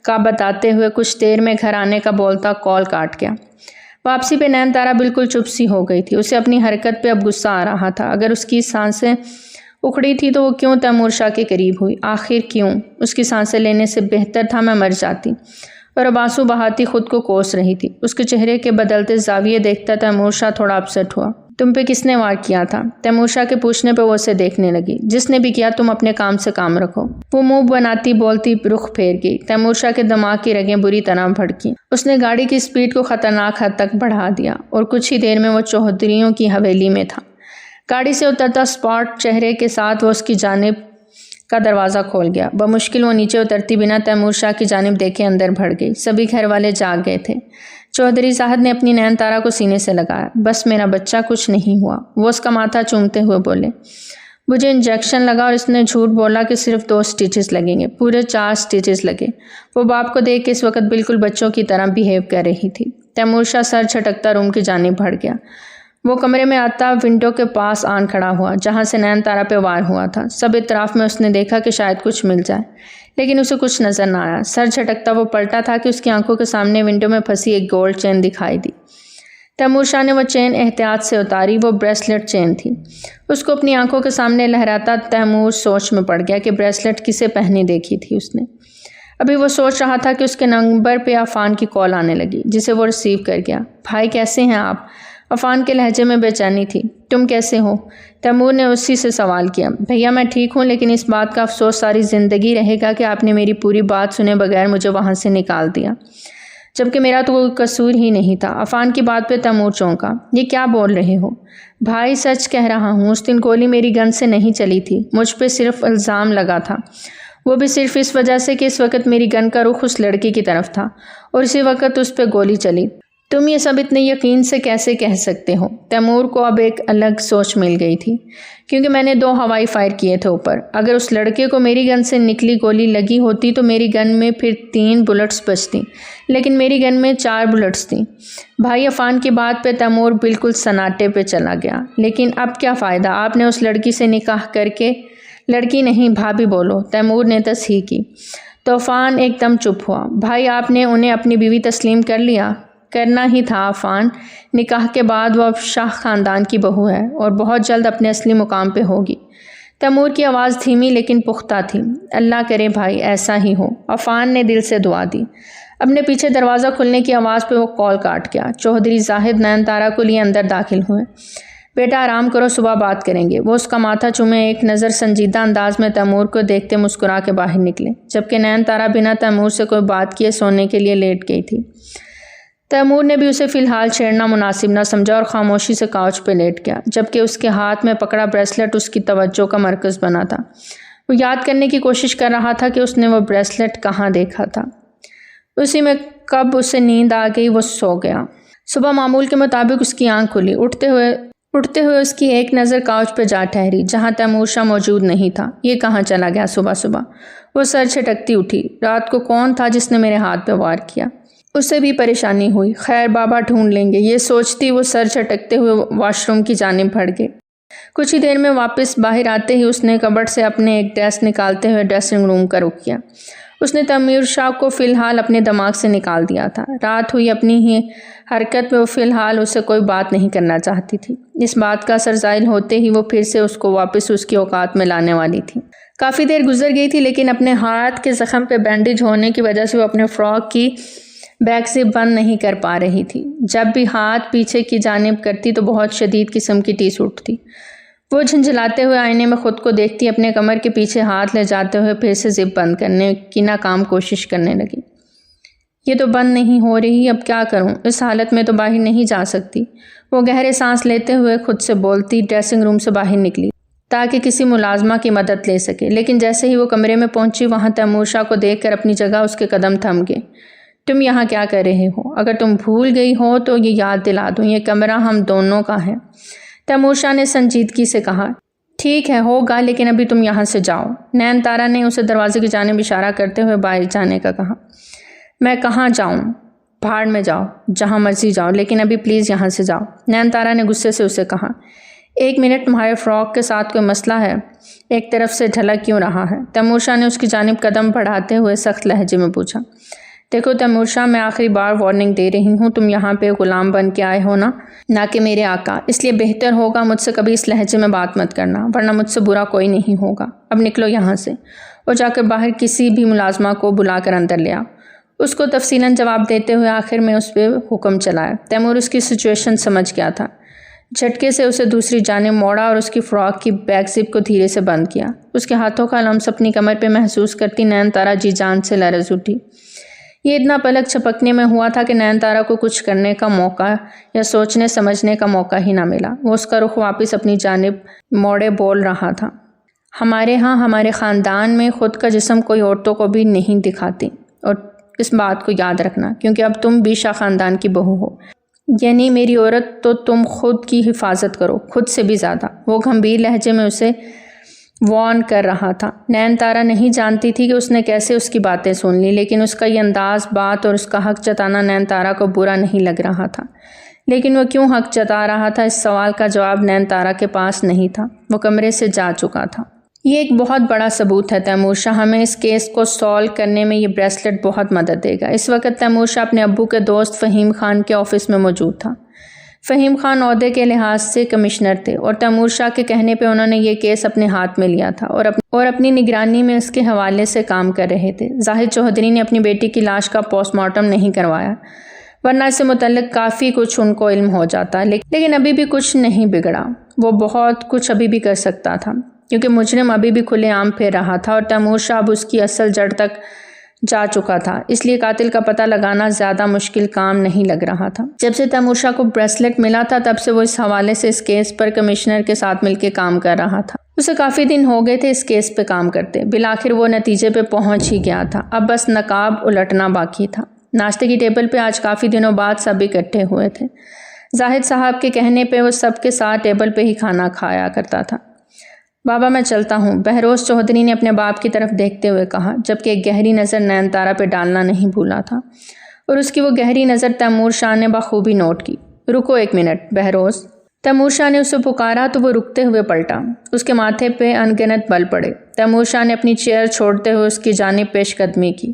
کا بتاتے ہوئے کچھ دیر میں گھر آنے کا بولتا کال کاٹ گیا۔ واپسی پہ نین تارا بالکل چپ سی ہو گئی تھی۔ اسے اپنی حرکت پہ اب غصہ آ رہا تھا۔ اگر اس کی سانسیں اکھڑی تھی تو وہ کیوں تیمور شاہ کے قریب ہوئی؟ آخر کیوں؟ اس کی سانسیں لینے سے بہتر تھا میں مر جاتی۔ اور اب آنسو بہاتی خود کو کوس رہی تھی۔ اس کے چہرے کے بدلتے زاویے دیکھتا تیمور شاہ تھوڑا اپسٹ ہوا۔ تم پہ کس نے وار کیا تھا؟ تیمور شاہ کے پوچھنے پہ وہ اسے دیکھنے لگی۔ جس نے بھی کیا، تم اپنے کام سے کام رکھو۔ وہ منہ بناتی بولتی رخ پھیر گئی۔ تیمور شاہ کے دماغ کی رگیں بری طرح بھڑکیں۔ اس نے گاڑی کی سپیڈ کو خطرناک حد تک بڑھا دیا اور کچھ ہی دیر میں وہ چوہدریوں کی حویلی میں تھا۔ گاڑی سے اترتا اسپاٹ چہرے کے ساتھ وہ اس کی جانب کا دروازہ کھول گیا۔ بمشکل وہ نیچے اترتی بنا تیمور شاہ کی جانب دیکھے اندر بڑھ گئی۔ سبھی گھر والے جاگ گئے تھے۔ چوہدری زاہد نے اپنی نین تارا کو سینے سے لگایا۔ بس میرا بچہ، کچھ نہیں ہوا۔ وہ اس کا ماتھا چومتے ہوئے بولے۔ مجھے انجیکشن لگا اور اس نے جھوٹ بولا کہ صرف 2 سٹیچز لگیں گے، پورے 4 سٹیچز لگے۔ وہ باپ کو دیکھ کے اس وقت بالکل بچوں کی طرح بیہیو کر رہی تھی۔ تیمور شاہ سر چھٹکتا روم کی جانب بڑھ گیا۔ وہ کمرے میں آتا ونڈو کے پاس آن کھڑا ہوا جہاں سے نین تارا پہ وار ہوا تھا۔ سب اطراف میں اس نے دیکھا کہ شاید کچھ مل جائے، لیکن اسے کچھ نظر نہ آیا۔ سر جھٹکتا وہ پلٹا تھا کہ اس کی آنکھوں کے سامنے ونڈو میں پھنسی ایک گولڈ چین دکھائی دی۔ تیمور شاہ نے وہ چین احتیاط سے اتاری۔ وہ بریسلٹ چین تھی۔ اس کو اپنی آنکھوں کے سامنے لہراتا تیمور سوچ میں پڑ گیا کہ بریسلٹ کسے پہنی دیکھی تھی اس نے۔ ابھی وہ سوچ رہا تھا کہ اس کے نمبر پہ عفان کی کال آنے لگی، جسے وہ ریسیو کر گیا۔ بھائی کیسے ہیں آپ؟ عفان کے لہجے میں بے چینی تھی۔ تم کیسے ہو؟ تیمور نے اسی سے سوال کیا۔ بھیا میں ٹھیک ہوں، لیکن اس بات کا افسوس ساری زندگی رہے گا کہ آپ نے میری پوری بات سنے بغیر مجھے وہاں سے نکال دیا، جبکہ میرا تو کوئی قصور ہی نہیں تھا۔ عفان کی بات پہ تیمور چونکا۔ یہ کیا بول رہے ہو؟ بھائی سچ کہہ رہا ہوں، اس دن گولی میری گن سے نہیں چلی تھی، مجھ پہ صرف الزام لگا تھا، وہ بھی صرف اس وجہ سے کہ اس وقت میری گن کا رخ اس لڑکی کی طرف تھا اور اسی وقت اس پہ گولی چلی۔ تم یہ سب اتنے یقین سے کیسے کہہ سکتے ہو؟ تیمور کو اب ایک الگ سوچ مل گئی تھی، کیونکہ میں نے 2 ہوائی فائر کیے تھے اوپر۔ اگر اس لڑکے کو میری گن سے نکلی گولی لگی ہوتی تو میری گن میں پھر 3 بلٹس بچتیں، لیکن میری گن میں 4 بلٹس تھیں۔ بھائی عفان کی بات پہ تیمور بالکل سناٹے پہ چلا گیا۔ لیکن اب کیا فائدہ؟ آپ نے اس لڑکی سے نکاح کر کے، لڑکی نہیں بھابھی بولو، تیمور نے تصحیح کی۔ تو عفان ایک دم چپ ہوا۔ بھائی آپ نے انہیں اپنی بیوی تسلیم کر لیا؟ کرنا ہی تھا عفان، نکاح کے بعد وہ اب شاہ خاندان کی بہو ہے اور بہت جلد اپنے اصلی مقام پہ ہوگی۔ تیمور کی آواز دھیمی لیکن پختہ تھی۔ اللہ کرے بھائی ایسا ہی ہو۔ عفان نے دل سے دعا دی۔ اپنے پیچھے دروازہ کھلنے کی آواز پہ وہ کال کاٹ گیا۔ چوہدری زاہد نین تارا کو لیے اندر داخل ہوئے۔ بیٹا آرام کرو، صبح بات کریں گے۔ وہ اس کا ماتھا چومے ایک نظر سنجیدہ انداز میں تیمور کو دیکھتے مسکرا کے باہر نکلے، جبکہ نین تارا بنا تیمور سے کوئی بات کیے سونے کے لیے لیٹ گئی تھی۔ تیمور نے بھی اسے فی الحال چھیڑنا مناسب نہ سمجھا اور خاموشی سے کاؤچ پہ لیٹ گیا، جبکہ اس کے ہاتھ میں پکڑا بریسلٹ اس کی توجہ کا مرکز بنا تھا۔ وہ یاد کرنے کی کوشش کر رہا تھا کہ اس نے وہ بریسلٹ کہاں دیکھا تھا۔ اسی میں کب اسے نیند آ گئی، وہ سو گیا۔ صبح معمول کے مطابق اس کی آنکھ کھلی۔ اٹھتے ہوئے اس کی ایک نظر کاؤچ پہ جا ٹھہری جہاں تیمور شاہ موجود نہیں تھا۔ یہ کہاں چلا گیا صبح صبح؟ وہ سر جھٹکتی اٹھی۔ رات کو کون تھا جس نے میرے ہاتھ پہ وار کیا؟ اسے بھی پریشانی ہوئی۔ خیر بابا ڈھونڈ لیں گے، یہ سوچتی وہ سر جھٹکتے ہوئے واش روم کی جانب بڑھ گئے۔ کچھ ہی دیر میں واپس باہر آتے ہی اس نے کبرڈ سے اپنے ایک ڈریس نکالتے ہوئے ڈریسنگ روم کا رخ کیا۔ اس نے تیمور شاہ کو فی الحال اپنے دماغ سے نکال دیا تھا۔ رات ہوئی اپنی ہی حرکت پہ وہ فی الحال اسے کوئی بات نہیں کرنا چاہتی تھی۔ اس بات کا اثر زائل ہوتے ہی وہ پھر سے اس کو واپس اس کی اوقات میں لانے والی تھی۔ کافی دیر گزر گئی تھی، لیکن اپنے ہاتھ کے زخم پہ بینڈیج ہونے کی وجہ سے وہ اپنے فراک کی بیک زپ بند نہیں کر پا رہی تھی۔ جب بھی ہاتھ پیچھے کی جانب کرتی تو بہت شدید قسم کی ٹیس اٹھتی۔ وہ جھنجھلاتے ہوئے آئینے میں خود کو دیکھتی، اپنے کمر کے پیچھے ہاتھ لے جاتے ہوئے پھر سے زپ بند کرنے کی ناکام کوشش کرنے لگی۔ یہ تو بند نہیں ہو رہی، اب کیا کروں؟ اس حالت میں تو باہر نہیں جا سکتی۔ وہ گہرے سانس لیتے ہوئے خود سے بولتی ڈریسنگ روم سے باہر نکلی تاکہ کسی ملازمہ کی مدد لے سکے، لیکن جیسے ہی وہ کمرے میں پہنچی وہاں تیمور شاہ کو دیکھ کر اپنی جگہ اس کے قدم تھم گئے۔ تم یہاں کیا کر رہے ہو؟ اگر تم بھول گئی ہو تو یہ یاد دلا دوں، یہ کمرہ ہم دونوں کا ہے۔ تیمور شاہ نے سنجیدگی سے کہا۔ ٹھیک ہے ہوگا، لیکن ابھی تم یہاں سے جاؤ۔ نین تارا نے اسے دروازے کی جانب اشارہ کرتے ہوئے باہر جانے کا کہا۔ میں کہاں جاؤں؟ بھاڑ میں جاؤ، جہاں مرضی جاؤ، لیکن ابھی پلیز یہاں سے جاؤ، نین تارا نے غصے سے اسے کہا۔ 1 منٹ، تمہارے فراک کے ساتھ کوئی مسئلہ ہے؟ ایک طرف سے ڈھلک کیوں رہا ہے؟ تیمور شاہ نے اس کی جانب قدم بڑھاتے ہوئے سخت لہجے میں پوچھا۔ دیکھو تیمور شاہ، میں آخری بار وارننگ دے رہی ہوں، تم یہاں پہ غلام بن کے آئے ہو نہ کہ میرے آقا، اس لیے بہتر ہوگا مجھ سے کبھی اس لہجے میں بات مت کرنا، ورنہ مجھ سے برا کوئی نہیں ہوگا۔ اب نکلو یہاں سے اور جا کر باہر کسی بھی ملازمہ کو بلا کر اندر لے آؤ۔ اس کو تفصیلاً جواب دیتے ہوئے آخر میں اس پہ حکم چلایا۔ تیمور اس کی سچویشن سمجھ گیا تھا۔ جھٹکے سے اسے دوسری جانب موڑا اور اس کی فراک کی بیک زپ کو دھیرے سے بند کیا۔ اس کے ہاتھوں کا لمس اپنی کمر پہ محسوس کرتی نین تارا جی جان سے لرز اٹھی۔ یہ اتنا پلک چھپکنے میں ہوا تھا کہ نین تارا کو کچھ کرنے کا موقع یا سوچنے سمجھنے کا موقع ہی نہ ملا۔ وہ اس کا رخ واپس اپنی جانب موڑے بول رہا تھا۔ ہمارے ہاں، ہمارے خاندان میں خود کا جسم کوئی عورتوں کو بھی نہیں دکھاتی، اور اس بات کو یاد رکھنا، کیونکہ اب تم بھی شاہ خاندان کی بہو ہو، یعنی میری عورت، تو تم خود کی حفاظت کرو، خود سے بھی زیادہ۔ وہ گھمبیر لہجے میں اسے وارن کر رہا تھا۔ نین تارا نہیں جانتی تھی کہ اس نے کیسے اس کی باتیں سن لی، لیکن اس کا یہ انداز بات اور اس کا حق جتانا نین تارا کو برا نہیں لگ رہا تھا۔ لیکن وہ کیوں حق جتا رہا تھا، اس سوال کا جواب نین تارا کے پاس نہیں تھا۔ وہ کمرے سے جا چکا تھا۔ یہ ایک بہت بڑا ثبوت ہے تیمور شاہ، ہمیں اس کیس کو سالو کرنے میں یہ بریسلٹ بہت مدد دے گا۔ اس وقت تیمور شاہ اپنے ابو کے دوست فہیم خان کے آفس میں موجود تھا۔ فہیم خان عہدے کے لحاظ سے کمشنر تھے اور تیمور شاہ کے کہنے پہ انہوں نے یہ کیس اپنے ہاتھ میں لیا تھا اور اپنی نگرانی میں اس کے حوالے سے کام کر رہے تھے۔ زاہد چوہدری نے اپنی بیٹی کی لاش کا پوسٹ مارٹم نہیں کروایا، ورنہ اس سے متعلق کافی کچھ ان کو علم ہو جاتا، لیکن ابھی بھی کچھ نہیں بگڑا۔ وہ بہت کچھ ابھی بھی کر سکتا تھا، کیونکہ مجرم ابھی بھی کھلے عام پھر رہا تھا اور تیمور شاہ اب اس کی اصل جڑ تک جا چکا تھا، اس لیے قاتل کا پتہ لگانا زیادہ مشکل کام نہیں لگ رہا تھا۔ جب سے تیمور شاہ کو بریسلٹ ملا تھا تب سے وہ اس حوالے سے اس کیس پر کمشنر کے ساتھ مل کے کام کر رہا تھا۔ اسے کافی دن ہو گئے تھے اس کیس پہ کام کرتے، بالآخر وہ نتیجے پہ پہنچ ہی گیا تھا، اب بس نقاب الٹنا باقی تھا۔ ناشتے کی ٹیبل پہ آج کافی دنوں بعد سب اکٹھے ہوئے تھے۔ زاہد صاحب کے کہنے پہ وہ سب کے ساتھ ٹیبل پہ ہی کھانا کھایا کرتا تھا۔ بابا میں چلتا ہوں، بہروز چودھری نے اپنے باپ کی طرف دیکھتے ہوئے کہا، جبکہ ایک گہری نظر نین تارا پہ ڈالنا نہیں بھولا تھا، اور اس کی وہ گہری نظر تیمور شاہ نے بخوبی نوٹ کی۔ رکو ایک منٹ بہروز۔ تیمور شاہ نے اسے پکارا تو وہ رکتے ہوئے پلٹا۔ اس کے ماتھے پہ انگنت بل پڑے۔ تیمور شاہ نے اپنی چیئر چھوڑتے ہوئے اس کی جانب پیش قدمی کی۔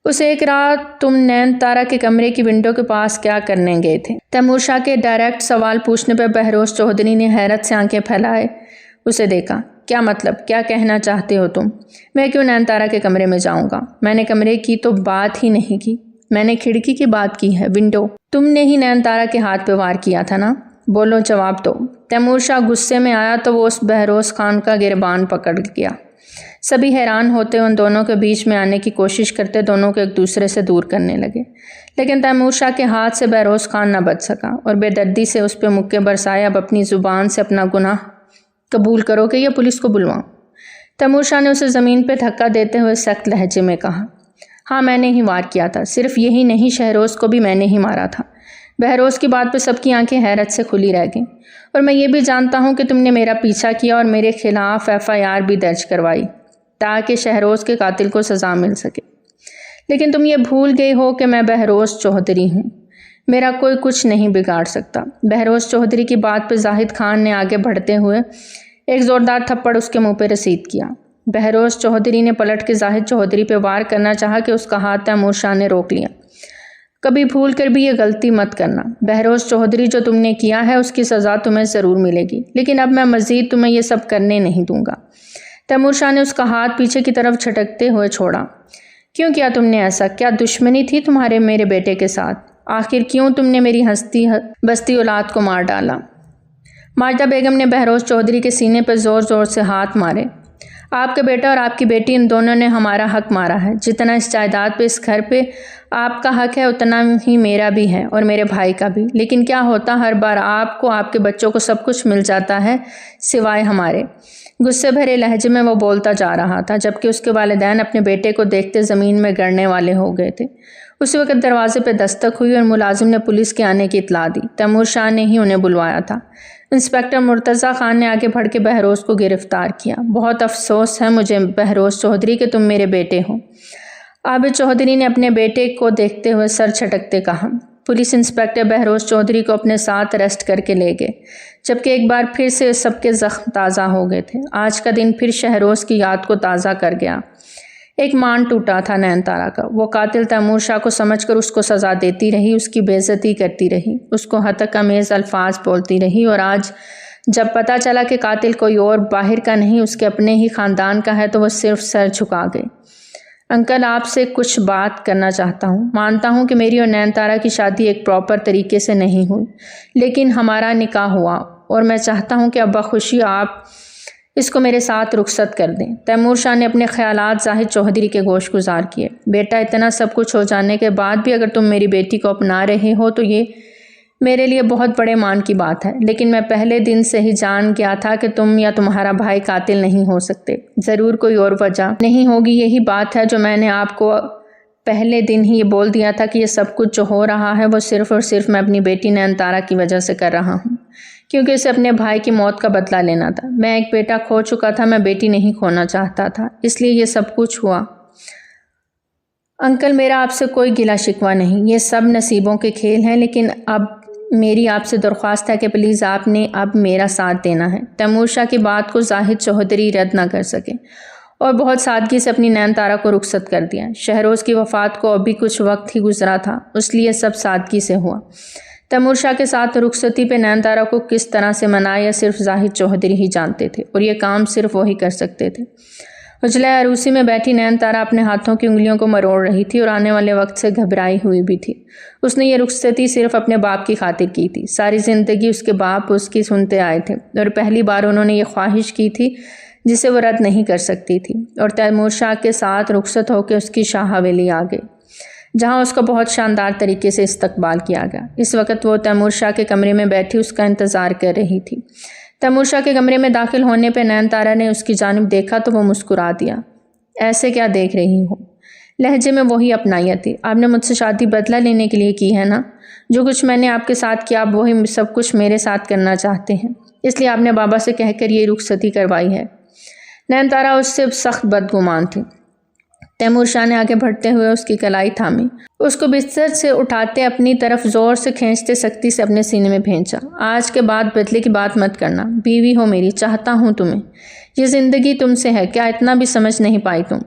اس ایک رات تم نین تارا کے کمرے کی ونڈو کے پاس کیا کرنے گئے تھے؟ تیمور شاہ کے ڈائریکٹ سوال پوچھنے پہ بہروز چودھری نے حیرت سے آنکھیں پھیلائے اسے دیکھا۔ کیا مطلب؟ کیا کہنا چاہتے ہو تم؟ میں کیوں نین تارا کے کمرے میں جاؤں گا؟ میں نے کمرے کی تو بات ہی نہیں کی، میں نے کھڑکی کی بات کی ہے، ونڈو۔ تم نے ہی نین تارا کے ہاتھ پہ وار کیا تھا نا؟ بولو، جواب دو۔ تیمور شاہ غصے میں آیا تو وہ اس بہروز خان کا گریبان پکڑ گیا۔ سبھی حیران ہوتے ان دونوں کے بیچ میں آنے کی کوشش کرتے دونوں کو ایک دوسرے سے دور کرنے لگے، لیکن تیمور شاہ کے ہاتھ سے بہروز خان نہ بچ سکا اور بے دردی سے اس پہ مکے برسائے، اب اپنی زبان سے اپنا گناہ قبول کرو کہ یا پولیس کو بلواؤں؟ تیمور شاہ نے اسے زمین پہ دھکا دیتے ہوئے سخت لہجے میں کہا، ہاں میں نے ہی وار کیا تھا، صرف یہی نہیں شہروز کو بھی میں نے ہی مارا تھا۔ بہروز کی بات پہ سب کی آنکھیں حیرت سے کھلی رہ گئیں۔ اور میں یہ بھی جانتا ہوں کہ تم نے میرا پیچھا کیا اور میرے خلاف FIR بھی درج کروائی تاکہ شہروز کے قاتل کو سزا مل سکے، لیکن تم یہ بھول گئے ہو کہ میں بہروز چودھری ہوں، میرا کوئی کچھ نہیں بگاڑ سکتا۔ بہروز چودھری کی بات پہ زاہد خان نے آگے بڑھتے ہوئے ایک زوردار تھپڑ اس کے منہ پہ رسید کیا۔ بہروز چودھری نے پلٹ کے زاہد چودھری پہ وار کرنا چاہا کہ اس کا ہاتھ تیمور شاہ نے روک لیا۔ کبھی بھول کر بھی یہ غلطی مت کرنا بہروز چودھری، جو تم نے کیا ہے اس کی سزا تمہیں ضرور ملے گی، لیکن اب میں مزید تمہیں یہ سب کرنے نہیں دوں گا۔ تیمور شاہ نے اس کا ہاتھ پیچھے کی طرف جھٹکتے ہوئے چھوڑا۔ کیوں کیا تم نے ایسا؟ کیا دشمنی تھی تمہارے میرے بیٹے کے ساتھ؟ آخر کیوں تم نے میری ہستی بستی اولاد کو مار ڈالا؟ ماجدہ بیگم نے بہروز چودھری کے سینے پر زور زور سے ہاتھ مارے۔ آپ کا بیٹا اور آپ کی بیٹی، ان دونوں نے ہمارا حق مارا ہے۔ جتنا اس جائیداد پہ، اس گھر پہ آپ کا حق ہے، اتنا ہی میرا بھی ہے اور میرے بھائی کا بھی۔ لیکن کیا ہوتا، ہر بار آپ کو، آپ کے بچوں کو سب کچھ مل جاتا ہے سوائے ہمارے۔ غصے بھرے لہجے میں وہ بولتا جا رہا تھا، جبکہ اس کے والدین اپنے بیٹے کو دیکھتے زمین میں گڑنے والے ہو گئے تھے۔ اسی وقت دروازے پہ دستک ہوئی اور ملازم نے پولیس کے آنے کی اطلاع دی۔ تیمور شاہ نے ہی انہیں بلوایا تھا۔ انسپکٹر مرتضی خان نے آگے بڑھ کے بہروز کو گرفتار کیا۔ بہت افسوس ہے مجھے بہروز چودھری کہ تم میرے بیٹے ہو، عابد چودھری نے اپنے بیٹے کو دیکھتے ہوئے سر جھٹکتے کہا۔ پولیس انسپکٹر بہروز چودھری کو اپنے ساتھ اریسٹ کر کے لے گئے، جبکہ ایک بار پھر سے سب کے زخم تازہ ہو گئے تھے۔ آج کا دن پھر شہروز کی یاد کو تازہ کر گیا۔ ایک مان ٹوٹا تھا نین تارا کا۔ وہ قاتل تیمور شاہ کو سمجھ کر اس کو سزا دیتی رہی، اس کی بے عزتی کرتی رہی، اس کو ہتک آمیز الفاظ بولتی رہی، اور آج جب پتہ چلا کہ قاتل کوئی اور باہر کا نہیں، اس کے اپنے ہی خاندان کا ہے، تو وہ صرف سر جھکا گئے۔ انکل، آپ سے کچھ بات کرنا چاہتا ہوں۔ مانتا ہوں کہ میری اور نین تارا کی شادی ایک پراپر طریقے سے نہیں ہوئی، لیکن ہمارا نکاح ہوا، اور میں چاہتا ہوں کہ اب بخوشی آپ اس کو میرے ساتھ رخصت کر دیں۔ تیمور شاہ نے اپنے خیالات زاہد چودھری کے گوش گزار کیے۔ بیٹا، اتنا سب کچھ ہو جانے کے بعد بھی اگر تم میری بیٹی کو اپنا رہے ہو تو یہ میرے لیے بہت بڑے مان کی بات ہے، لیکن میں پہلے دن سے ہی جان گیا تھا کہ تم یا تمہارا بھائی قاتل نہیں ہو سکتے۔ ضرور کوئی اور وجہ نہیں ہوگی، یہی بات ہے جو میں نے آپ کو پہلے دن ہی یہ بول دیا تھا کہ یہ سب کچھ جو ہو رہا ہے وہ صرف اور صرف میں اپنی بیٹی نین تارا کی وجہ سے کر رہا ہوں، کیونکہ اسے اپنے بھائی کی موت کا بدلہ لینا تھا۔ میں ایک بیٹا کھو چکا تھا، میں بیٹی نہیں کھونا چاہتا تھا، اس لیے یہ سب کچھ ہوا۔ انکل، میرا آپ سے کوئی گلہ شکوہ نہیں، یہ سب نصیبوں کے کھیل ہیں، لیکن اب میری آپ سے درخواست ہے کہ پلیز آپ نے اب میرا ساتھ دینا ہے۔ تیمور شاہ کی بات کو زاہد چودھری رد نہ کر سکے اور بہت سادگی سے اپنی نین تارا کو رخصت کر دیا۔ شہروز کی وفات کو ابھی کچھ وقت ہی گزرا تھا، اس لیے سب سادگی سے ہوا۔ تیمور شاہ کے ساتھ رخصتی پہ نین تارا کو کس طرح سے منایا صرف زاہد چودھری ہی جانتے تھے، اور یہ کام صرف وہی کر سکتے تھے۔ حجلہ عروسی میں بیٹھی نین تارا اپنے ہاتھوں کی انگلیوں کو مروڑ رہی تھی اور آنے والے وقت سے گھبرائی ہوئی بھی تھی۔ اس نے یہ رخصتی صرف اپنے باپ کی خاطر کی تھی۔ ساری زندگی اس کے باپ اس کی سنتے آئے تھے، اور پہلی بار انہوں نے یہ خواہش کی تھی جسے وہ رد نہیں کر سکتی تھی، اور تیمور شاہ کے ساتھ رخصت ہو کے اس کی شاہ حویلی آ گئے، جہاں اس کا بہت شاندار طریقے سے استقبال کیا گیا۔ اس وقت وہ تیمور شاہ کے کمرے میں بیٹھی اس کا انتظار کر رہی تھی۔ تیمور شاہ کے کمرے میں داخل ہونے پہ نین تارا نے اس کی جانب دیکھا تو وہ مسکرا دیا۔ ایسے کیا دیکھ رہی ہو؟ لہجے میں وہی اپنائیت تھی۔ آپ نے مجھ سے شادی بدلہ لینے کے لیے کی ہے نا؟ جو کچھ میں نے آپ کے ساتھ کیا آپ وہی سب کچھ میرے ساتھ کرنا چاہتے ہیں، اس لیے آپ نے بابا سے کہہ کر یہ رخصتی کروائی ہے۔ نین تارا اس سے سخت بدگمان تھی۔ تیمور شاہ نے آگے بڑھتے ہوئے اس کی کلائی تھامی، اس کو بستر سے اٹھاتے اپنی طرف زور سے کھینچتے سختی سے اپنے سینے میں بھینچا۔ آج کے بعد بدلے کی بات مت کرنا، بیوی ہو میری، چاہتا ہوں تمہیں، یہ زندگی تم سے ہے، کیا اتنا بھی سمجھ نہیں پائی تم؟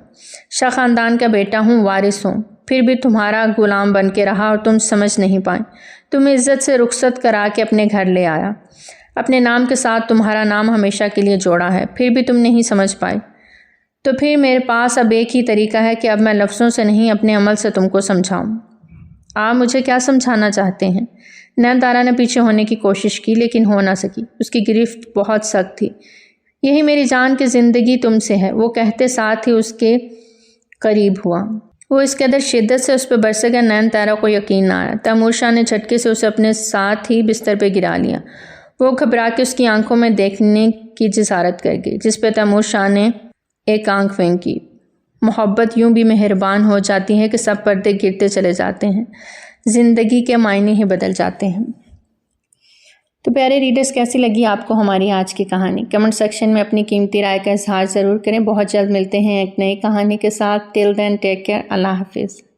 شاہ خاندان کا بیٹا ہوں، وارث ہوں، پھر بھی تمہارا غلام بن کے رہا اور تم سمجھ نہیں پائیں۔ تمہیں عزت سے رخصت کرا کے اپنے گھر لے آیا، اپنے نام کے ساتھ تمہارا نام ہمیشہ کے لیے جوڑا ہے، پھر بھی تم نہیں سمجھ پائے۔ تو پھر میرے پاس اب ایک ہی طریقہ ہے کہ اب میں لفظوں سے نہیں اپنے عمل سے تم کو سمجھاؤں۔ آپ مجھے کیا سمجھانا چاہتے ہیں؟ نین تارا نے پیچھے ہونے کی کوشش کی لیکن ہو نہ سکی، اس کی گرفت بہت سخت تھی۔ یہی میری جان کی زندگی تم سے ہے، وہ کہتے ساتھ ہی اس کے قریب ہوا۔ وہ اس قدر شدت سے اس پہ برسے گا نین تارا کو یقین نہ آیا۔ تیمور شاہ نے جھٹکے سے اسے اپنے ساتھ ہی بستر پہ گرا لیا۔ وہ گھبرا کے اس کی آنکھوں میں دیکھنے کی جسارت کر گئی، جس پہ تیمور شاہ نے ایک آنکھ پھینکی۔ محبت یوں بھی مہربان ہو جاتی ہے کہ سب پردے گرتے چلے جاتے ہیں، زندگی کے معنی ہی بدل جاتے ہیں۔ تو پیارے ریڈرز، کیسی لگی آپ کو ہماری آج کی کہانی؟ کمنٹ سیکشن میں اپنی قیمتی رائے کا اظہار ضرور کریں۔ بہت جلد ملتے ہیں ایک نئی کہانی کے ساتھ۔ ٹل دین ٹیک کیئر، اللہ حافظ۔